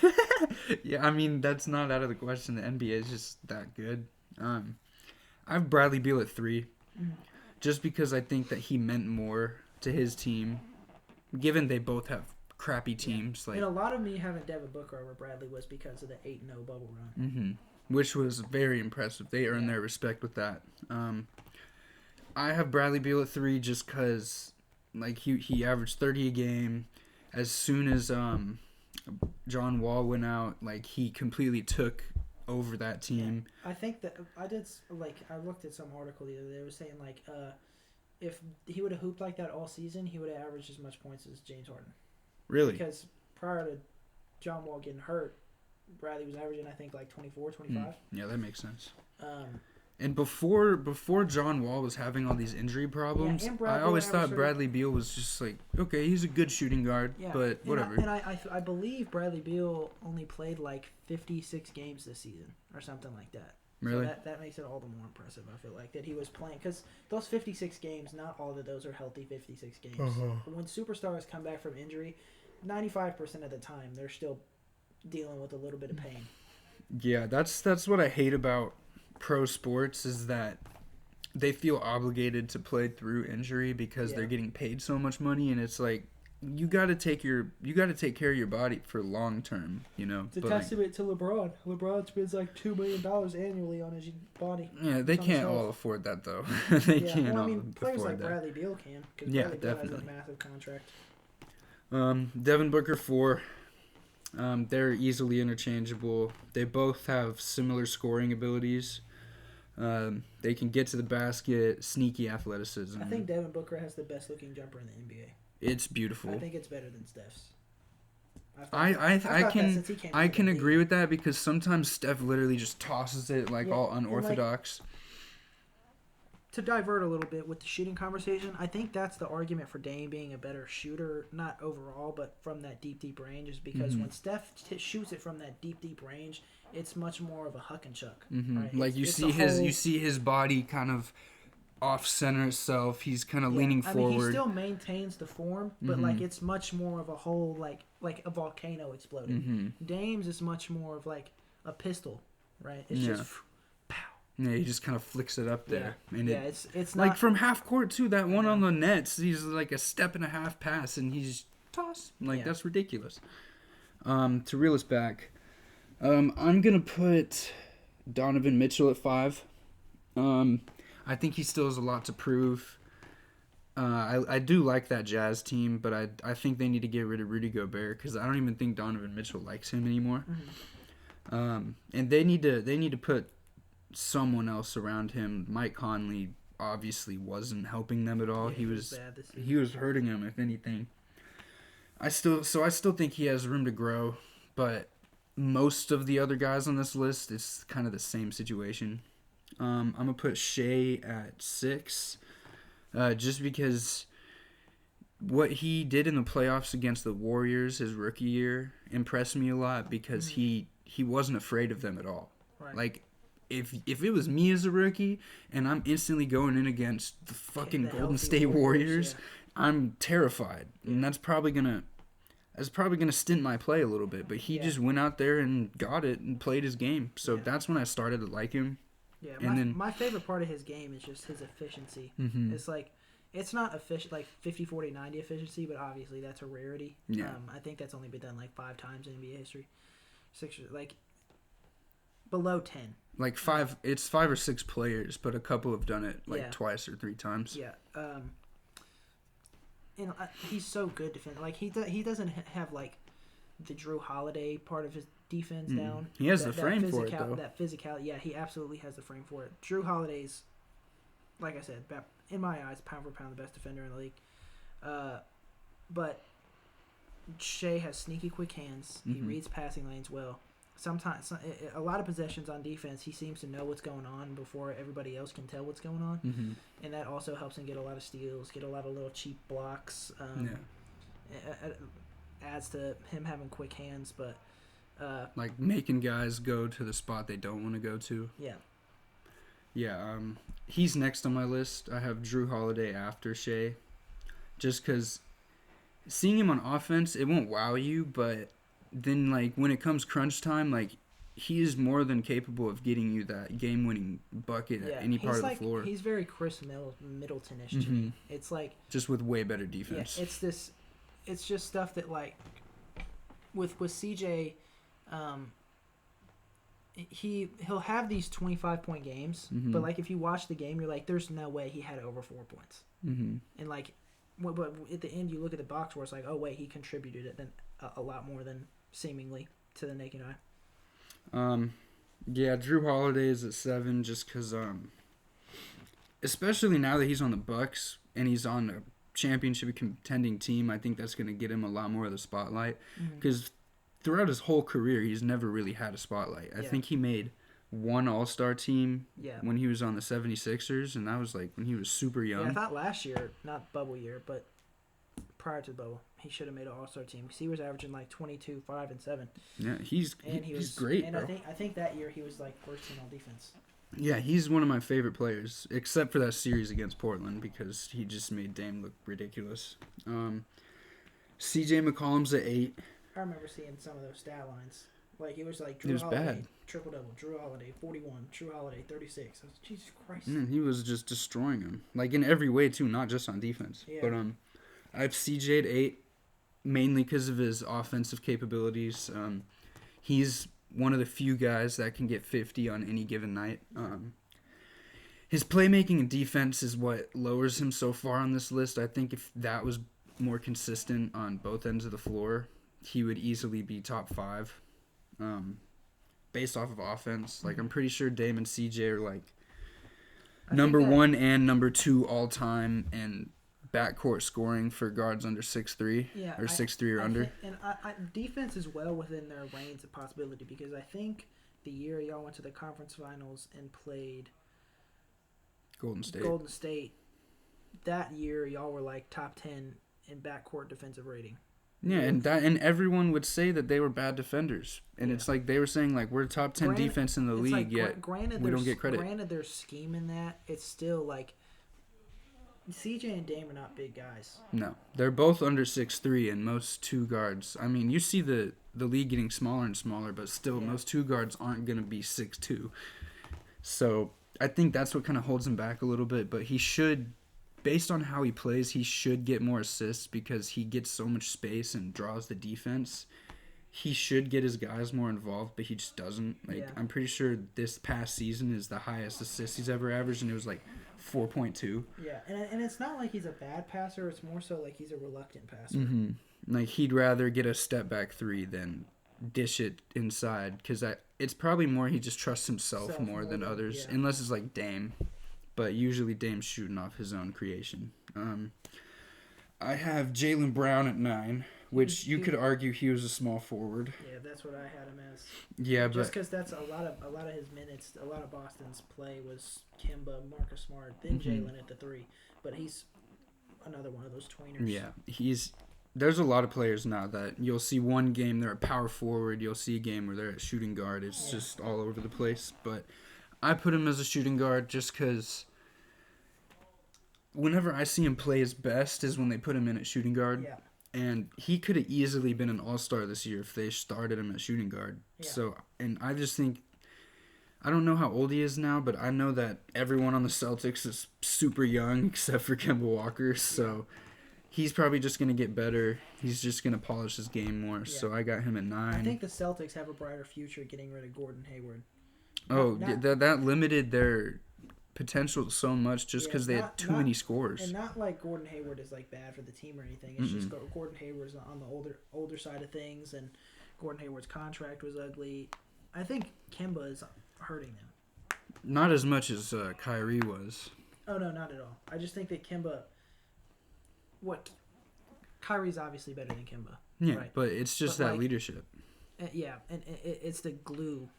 Yeah, I mean, that's not out of the question. The NBA is just that good. I have Bradley Beal at 3. Just because I think that he meant more to his team. Given they both have crappy teams. And a lot of me having Devin Booker over Bradley was because of the 8-0 bubble run. Which was very impressive. They earned their respect with that. I have Bradley Beal at 3 just because like he averaged 30 a game. As soon as John Wall went out, like he completely took over that team. Yeah. I think that I looked at some article the other day. It was saying like if he would have hooped like that all season, he would have averaged as much points as James Harden. Really? Because prior to John Wall getting hurt, Bradley was averaging, I think, like 24, 25. Yeah, that makes sense. And before John Wall was having all these injury problems, I always thought Bradley Beal was just like, okay, he's a good shooting guard, but whatever. I believe Bradley Beal only played like 56 games this season or something like that. Really? So that makes it all the more impressive, I feel like, that he was playing. Because those 56 games, not all of those are healthy 56 games. When superstars come back from injury, 95% of the time, they're still dealing with a little bit of pain. Yeah, that's what I hate about pro sports is that they feel obligated to play through injury because they're getting paid so much money, and it's like you got to take care of your body for long term, you know. It's a testament to LeBron. LeBron spends like $2 million annually on his body. Yeah, they can't all afford that though. They can't all players afford like that. Bradley Beal can. Bradley Beal has a massive contract. Devin Booker 4. They're easily interchangeable. They both have similar scoring abilities. They can get to the basket, sneaky athleticism. I think Devin Booker has the best looking jumper in the NBA. It's beautiful. I think it's better than Steph's. I can agree with that because sometimes Steph literally just tosses it all unorthodox. To divert a little bit with the shooting conversation, I think that's the argument for Dame being a better shooter, not overall, but from that deep range, is because when Steph shoots it from that deep range, it's much more of a huck and chuck. Right? Like you see his body kind of off center itself. He's kind of leaning forward. I mean, he still maintains the form, but like it's much more of a whole like a volcano exploding. Dame's is much more of like a pistol, right? It's just pow. Yeah, he just kind of flicks it up there. Yeah, and it's like not, from half court too. That one on the nets, he's like a step and a half pass, and he's toss. That's ridiculous. To reel us back, I'm gonna put Donovan Mitchell at 5. I think he still has a lot to prove. I do like that Jazz team, but I think they need to get rid of Rudy Gobert because I don't even think Donovan Mitchell likes him anymore. And they need to put someone else around him. Mike Conley obviously wasn't helping them at all. Yeah, he was hurting them, if anything. I still think he has room to grow, but most of the other guys on this list is kind of the same situation. I'm gonna put Shea at 6, just because what he did in the playoffs against the Warriors his rookie year impressed me a lot because he wasn't afraid of them at all. Right. Like if it was me as a rookie and I'm instantly going in against the fucking Golden State Warriors, I'm terrified, and that's probably gonna stint my play a little bit. But he just went out there and got it and played his game. So that's when I started to like him. Yeah, my favorite part of his game is just his efficiency. It's like, it's not efficient, like 50, 40, 90 efficiency, but obviously that's a rarity. Yeah. I think that's only been done like 5 times in NBA history. 6, like below 10. Like 5, it's 5 or 6 players, but a couple have done it twice or 3 times. Yeah. He's so good defending. Like he doesn't have like the Drew Holiday part of his defense down. He has the frame for it, though. That physicality, yeah, he absolutely has the frame for it. Drew Holiday's, like I said, in my eyes, pound for pound, the best defender in the league. But Shea has sneaky quick hands. He reads passing lanes well. Sometimes, a lot of possessions on defense, he seems to know what's going on before everybody else can tell what's going on. And that also helps him get a lot of steals, get a lot of little cheap blocks. Adds to him having quick hands, but like making guys go to the spot they don't want to go to. Yeah. He's next on my list. I have Drew Holiday after Shea, just because seeing him on offense, it won't wow you, but then like when it comes crunch time, like he is more than capable of getting you that game-winning bucket at any part of the floor. He's very Chris Middleton-ish to me. It's like just with way better defense. Yeah, it's just stuff that like with CJ, he'll have these 25-point games, but like if you watch the game, you're like, there's no way he had over 4 points. And like, but at the end, you look at the box where it's like, oh wait, he contributed it then a lot more than seemingly to the naked eye. Yeah, Drew Holiday is at 7 just because, especially now that he's on the Bucks and he's on a championship contending team, I think that's going to get him a lot more of the spotlight because throughout his whole career, he's never really had a spotlight. I think he made one All-Star team when he was on the 76ers, and that was like when he was super young. Yeah, I thought last year, not bubble year, but prior to the bubble, he should have made an All-Star team because he was averaging like 22, 5, and 7. Yeah, he's great, and bro. I think that year he was like first team on defense. Yeah, he's one of my favorite players, except for that series against Portland because he just made Dame look ridiculous. CJ McCollum's at 8. I remember seeing some of those stat lines. Like it was like Drew Holiday, bad. Triple-double, Drew Holiday, 41, Drew Holiday, 36. I was, Jesus Christ. He was just destroying him. Like in every way, too, not just on defense. Yeah. But I have CJ at 8, mainly because of his offensive capabilities. He's one of the few guys that can get 50 on any given night. His playmaking and defense is what lowers him so far on this list. I think if that was more consistent on both ends of the floor, he would easily be top 5 based off of offense. Like, I'm pretty sure Dame and CJ are, like, number 1 and number 2 all-time and backcourt scoring for guards under 6'3", or 6'3" or under. And defense is well within their range of possibility because I think the year y'all went to the conference finals and played Golden State, that year y'all were like top 10 in backcourt defensive rating. Yeah, and everyone would say that they were bad defenders, and it's like they were saying like we're top 10 defense in the league, like, yet we don't get credit. Granted, their scheme in that it's still like CJ and Dame are not big guys. No, they're both under 6'3", and most 2 guards. I mean, you see the league getting smaller and smaller, but still, most 2 guards aren't gonna be 6'2". So I think that's what kind of holds him back a little bit. But he should. Based on how he plays, he should get more assists because he gets so much space and draws the defense. He should get his guys more involved, but he just doesn't. I'm pretty sure this past season is the highest assist he's ever averaged, and it was like 4.2. Yeah, and it's not like he's a bad passer. It's more so like he's a reluctant passer. Like he'd rather get a step back 3 than dish it inside because it's probably more he just trusts himself more than others, unless it's like Dame. But usually Dame's shooting off his own creation. I have Jaylen Brown at 9, which you could argue he was a small forward. Yeah, that's what I had him as. Yeah, just because that's a lot of his minutes, a lot of Boston's play was Kemba, Marcus Smart, then Jaylen at the 3. But he's another one of those tweeners. Yeah, there's a lot of players now that you'll see one game they're a power forward, you'll see a game where they're a shooting guard. It's just all over the place, but I put him as a shooting guard just because whenever I see him play his best is when they put him in at shooting guard. Yeah. And he could have easily been an all-star this year if they started him at shooting guard. Yeah. So, and I just think, I don't know how old he is now, but I know that everyone on the Celtics is super young except for Kemba Walker. So he's probably just going to get better. He's just going to polish his game more. Yeah. So I got him at 9. I think the Celtics have a brighter future getting rid of Gordon Hayward. That limited their potential so much just because they had too many scores. And not like Gordon Hayward is like bad for the team or anything. It's just Gordon Hayward's on the older side of things, and Gordon Hayward's contract was ugly. I think Kemba is hurting them. Not as much as Kyrie was. Oh no, not at all. I just think that Kyrie's obviously better than Kemba. Yeah, right? But it's just that leadership. Yeah, and it's the glue.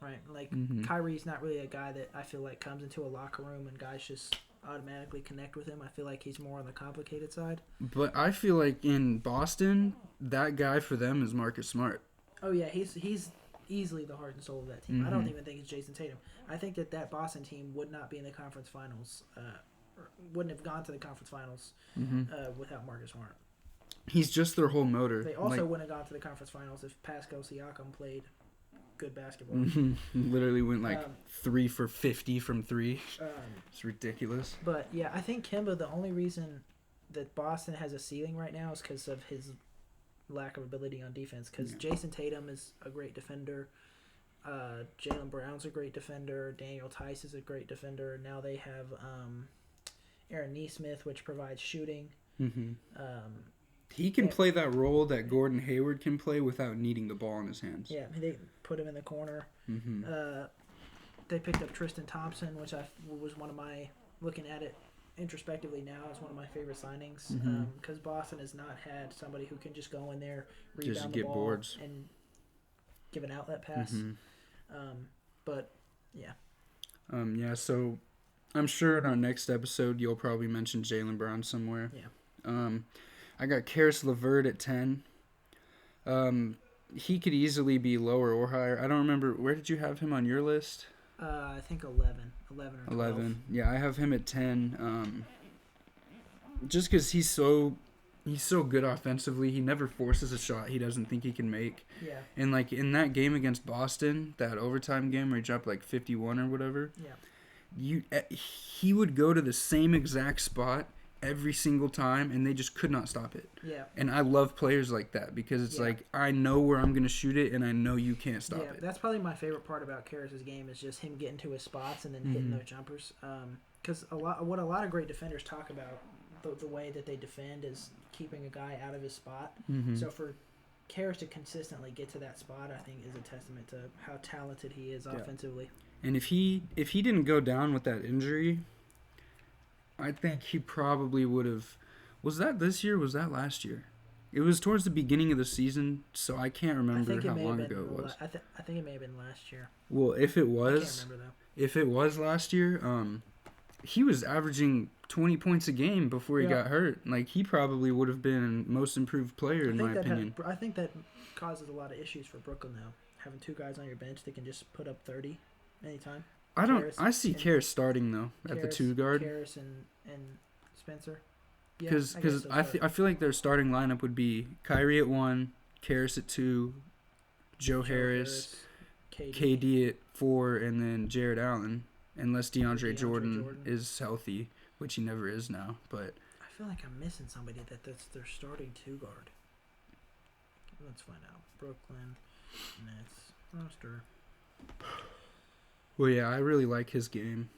Right, like Kyrie's not really a guy that I feel like comes into a locker room and guys just automatically connect with him. I feel like he's more on the complicated side. But I feel like in Boston, that guy for them is Marcus Smart. Oh yeah, he's easily the heart and soul of that team. I don't even think it's Jason Tatum. I think that Boston team would not be in the conference finals, or wouldn't have gone to the conference finals without Marcus Smart. He's just their whole motor. They also wouldn't have gone to the conference finals if Pascal Siakam played good basketball. Literally went 3 for 50 from 3. It's ridiculous. But yeah, I think Kemba, the only reason that Boston has a ceiling right now is because of his lack of ability on defense. Because Jason Tatum is a great defender. Jaylen Brown's a great defender. Daniel Tice is a great defender. Now they have Aaron Nesmith, which provides shooting. He can play that role that Gordon Hayward can play without needing the ball in his hands. Yeah, they put him in the corner. They picked up Tristan Thompson, which was one of my, looking at it introspectively now, is one of my favorite signings. Because Boston has not had somebody who can just go in there, rebound the ball, boards, and give an outlet pass. But, yeah. So I'm sure in our next episode you'll probably mention Jaylen Brown somewhere. Yeah. I got Karis LeVert at 10. He could easily be lower or higher. I don't remember. Where did you have him on your list? I think 11. 11 or 12. 11. Yeah, I have him at 10. Just because he's so good offensively. He never forces a shot he doesn't think he can make. Yeah. And, like, in that game against Boston, that overtime game where he dropped, like, 51 or whatever, he would go to the same exact spot every single time, and they just could not stop it. Yeah. And I love players like that because it's like, I know where I'm going to shoot it, and I know you can't stop it. That's probably my favorite part about Karis' game is just him getting to his spots and then hitting those jumpers. Because what a lot of great defenders talk about, the way that they defend is keeping a guy out of his spot. So for Karis to consistently get to that spot, I think is a testament to how talented he is offensively. And if he didn't go down with that injury, I think he probably would have. Was that this year or was that last year? It was towards the beginning of the season, so I can't remember how long ago it was. I think it may have been last year. Well, if it was, I can't remember though. If it was last year, he was averaging 20 points a game before he got hurt. Like, he probably would have been most improved player in my opinion. I think that causes a lot of issues for Brooklyn now. Having two guys on your bench that can just put up 30 anytime. I see Karis starting though at the 2 guard. Karis and Spencer. Because I feel like their starting lineup would be Kyrie at 1, Karis at 2, Joe Harris, KD at 4, and then Jared Allen, unless DeAndre Jordan is healthy, which he never is now. But I feel like I'm missing somebody that's their starting 2 guard. Let's find out. Brooklyn Nets roster. Well, yeah, I really like his game.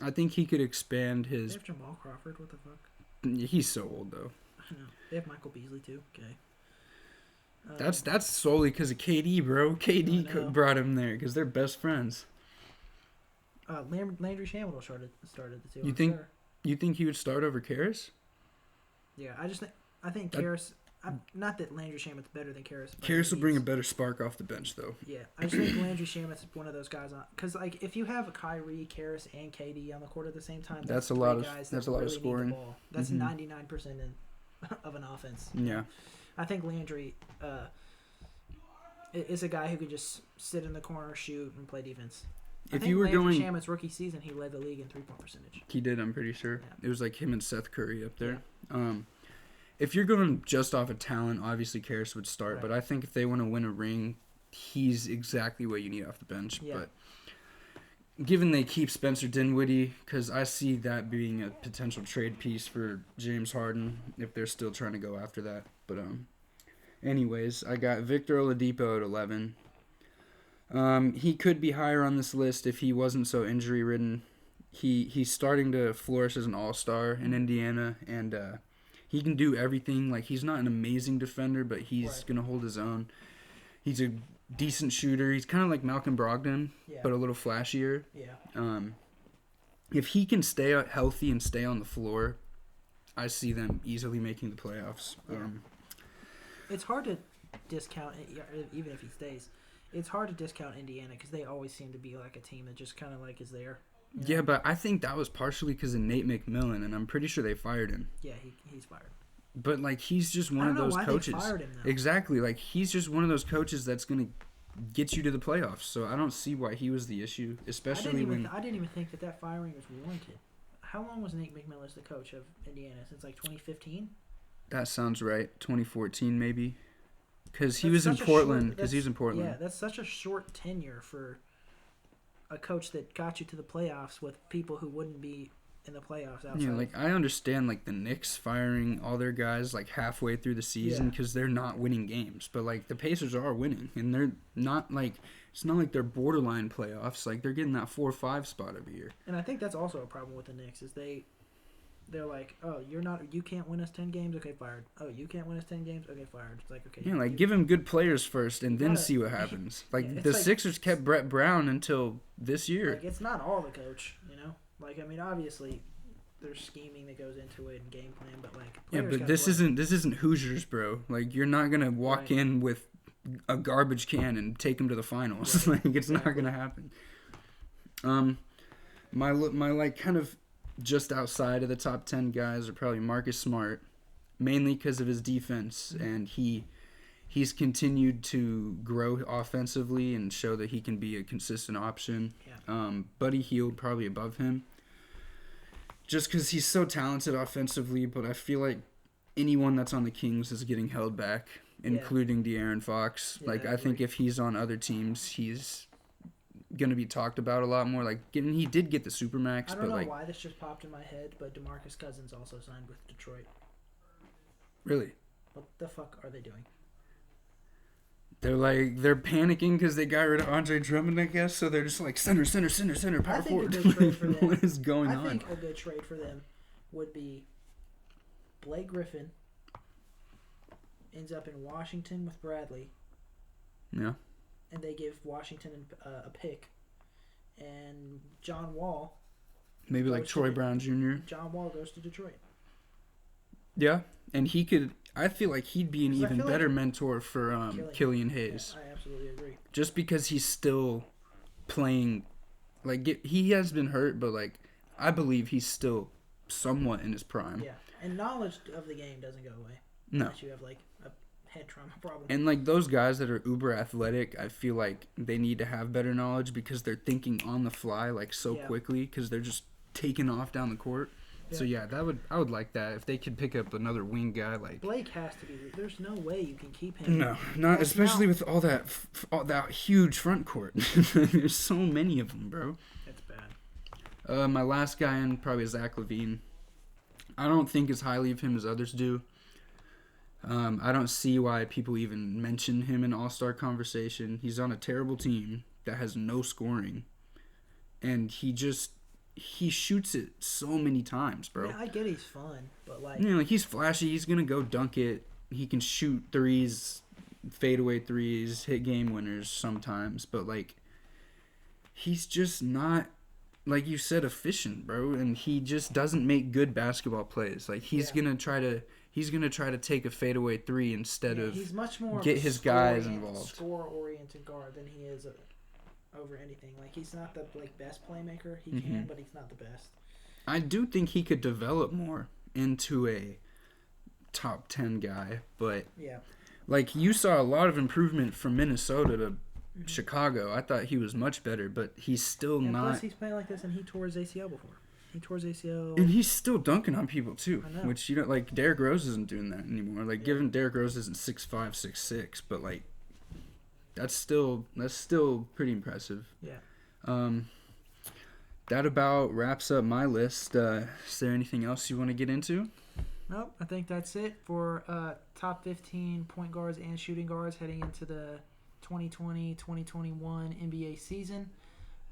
I think he could expand his. They have Jamal Crawford. What the fuck? He's so old though. I know. They have Michael Beasley too. Okay. That's solely because of KD, bro. KD brought him there because they're best friends. Landry Shamet started the 2. You think he would start over Karis? Yeah, I think Karis. Not that Landry Shamet's better than Karis. Karis will bring a better spark off the bench, though. Yeah, I just think Landry Shamet's one of those guys because like if you have Kyrie, Karis, and KD on the court at the same time, that's a lot of guys that really scoring. Need the ball. That's 99% of an offense. Yeah, I think Landry is a guy who could just sit in the corner, shoot, and play defense. If you were Landry Shamet's rookie season, he led the league in 3-point percentage. He did, I'm pretty sure. Yeah. It was like him and Seth Curry up there. Yeah. If you're going just off of talent, obviously Karis would start. Right. But I think if they want to win a ring, he's exactly what you need off the bench. Yeah. But given they keep Spencer Dinwiddie, because I see that being a potential trade piece for James Harden if they're still trying to go after that. But anyways, I got Victor Oladipo at 11. He could be higher on this list if he wasn't so injury ridden. He's starting to flourish as an all-star in Indiana, and he can do everything. Like, he's not an amazing defender, but he's gonna hold his own. He's a decent shooter. He's kind of like Malcolm Brogdon, but a little flashier. Yeah. If he can stay healthy and stay on the floor, I see them easily making the playoffs. Yeah. It's hard to discount, even if he stays. It's hard to discount Indiana because they always seem to be like a team that just kind of like is there. You know? Yeah, but I think that was partially because of Nate McMillan, and I'm pretty sure they fired him. Yeah, he's fired. But like, he's just one of those coaches. They fired him, though. Exactly, like he's just one of those coaches that's gonna get you to the playoffs. So I don't see why he was the issue, especially when I didn't even think that firing was warranted. How long was Nate McMillan as the coach of Indiana? Since like 2015? That sounds right. 2014 maybe. Because he was in Portland. Yeah, that's such a short tenure for a coach that got you to the playoffs with people who wouldn't be in the playoffs outside. Yeah, like I understand like the Knicks firing all their guys like halfway through the season because they're not winning games. But like the Pacers are winning, and they're not like it's not like they're borderline playoffs. Like they're getting that 4 or 5 spot every year. And I think that's also a problem with the Knicks is they're like, oh, you can't win us 10 games, okay, fired. Oh, you can't win us 10 games, okay, fired. It's like, okay. Yeah, like give him good players first and then see what happens. Like the Sixers kept Brett Brown until this year. Like it's not all the coach, you know. Like I mean, obviously there's scheming that goes into it and game plan, but like but this isn't Hoosiers, bro. Like you're not gonna walk in with a garbage can and take them to the finals. Right. Like it's not gonna happen. My like kind of just outside of the top 10 guys are probably Marcus Smart, mainly because of his defense, and he's continued to grow offensively and show that he can be a consistent option. Yeah. Buddy Hield probably above him, just because he's so talented offensively, but I feel like anyone that's on the Kings is getting held back, including De'Aaron Fox. Yeah, like I think if he's on other teams, he's going to be talked about a lot more. Like he did get the Supermax, I don't know why this just popped in my head, but DeMarcus Cousins also signed with Detroit. Really? What the fuck are they doing? They're panicking because they got rid of Andre Drummond, I guess. So they're just like center, power forward. What is going on? I think a good trade for them would be Blake Griffin ends up in Washington with Bradley. Yeah. And they give Washington a pick, and John Wall. Maybe like Troy Brown Jr. John Wall goes to Detroit. Yeah, and he could. I feel like he'd be an even better mentor for Killian Hayes. Yeah, I absolutely agree. Just because he's still playing, like he has been hurt, but like I believe he's still somewhat in his prime. Yeah, and knowledge of the game doesn't go away. No. Unless you have like a head trauma problem. And like those guys that are uber athletic, I feel like they need to have better knowledge because they're thinking on the fly like so quickly because they're just taking off down the court. Yeah. So yeah, I would like that if they could pick up another wing guy like Blake has to be. There's no way you can keep him. No, not especially with all that huge front court. There's so many of them, bro. That's bad. My last guy in probably Zach LaVine. I don't think as highly of him as others do. I don't see why people even mention him in All-Star conversation. He's on a terrible team that has no scoring, and he shoots it so many times, bro. Yeah, I get he's fun, but like like he's flashy. He's gonna go dunk it. He can shoot threes, fadeaway threes, hit game winners sometimes, but like he's just not, like you said, efficient, bro. And he just doesn't make good basketball plays. Like he's gonna try to take a fadeaway three instead of he's much more get his guys involved. Score-oriented guard than he is over anything. Like he's not the best playmaker. He can, but he's not the best. I do think he could develop more into a top 10 guy, but like you saw a lot of improvement from Minnesota to Chicago. I thought he was much better, but he's still not. Plus, he's playing like this, and he tore his ACL before. He tore his ACL. And he's still dunking on people, too. I know. Which, like, Derrick Rose isn't doing that anymore. Like, given Derrick Rose isn't 6'5", 6'6", but, like, that's still pretty impressive. Yeah. That about wraps up my list. Is there anything else you want to get into? Nope. I think that's it for top 15 point guards and shooting guards heading into the 2020-2021 NBA season.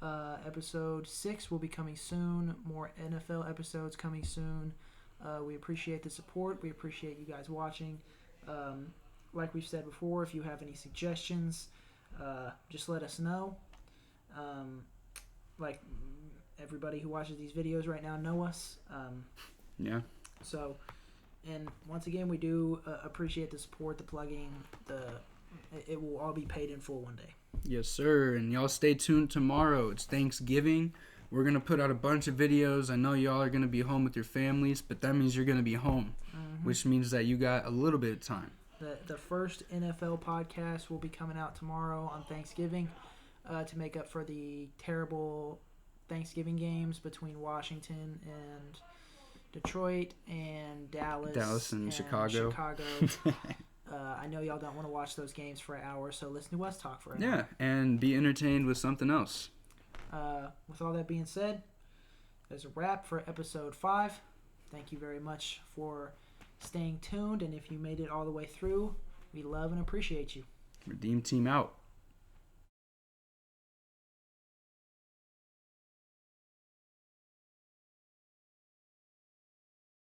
Episode 6 will be coming soon. More NFL episodes coming soon. We appreciate the support. We appreciate you guys watching. Like we've said before, if you have any suggestions, just let us know. Like everybody who watches these videos right now know us. Yeah. So, and once again, we do appreciate the support, the plugging, it will all be paid in full one day. Yes, sir. And y'all stay tuned tomorrow. It's Thanksgiving. We're going to put out a bunch of videos. I know y'all are going to be home with your families, but that means you're going to be home, which means that you got a little bit of time. The first NFL podcast will be coming out tomorrow on Thanksgiving to make up for the terrible Thanksgiving games between Washington and Detroit and Dallas and Chicago. I know y'all don't want to watch those games for an hour, so listen to us talk for an hour. Yeah, and be entertained with something else. With all that being said, there's a wrap for episode 5. Thank you very much for staying tuned, and if you made it all the way through, we love and appreciate you. Redeem Team out.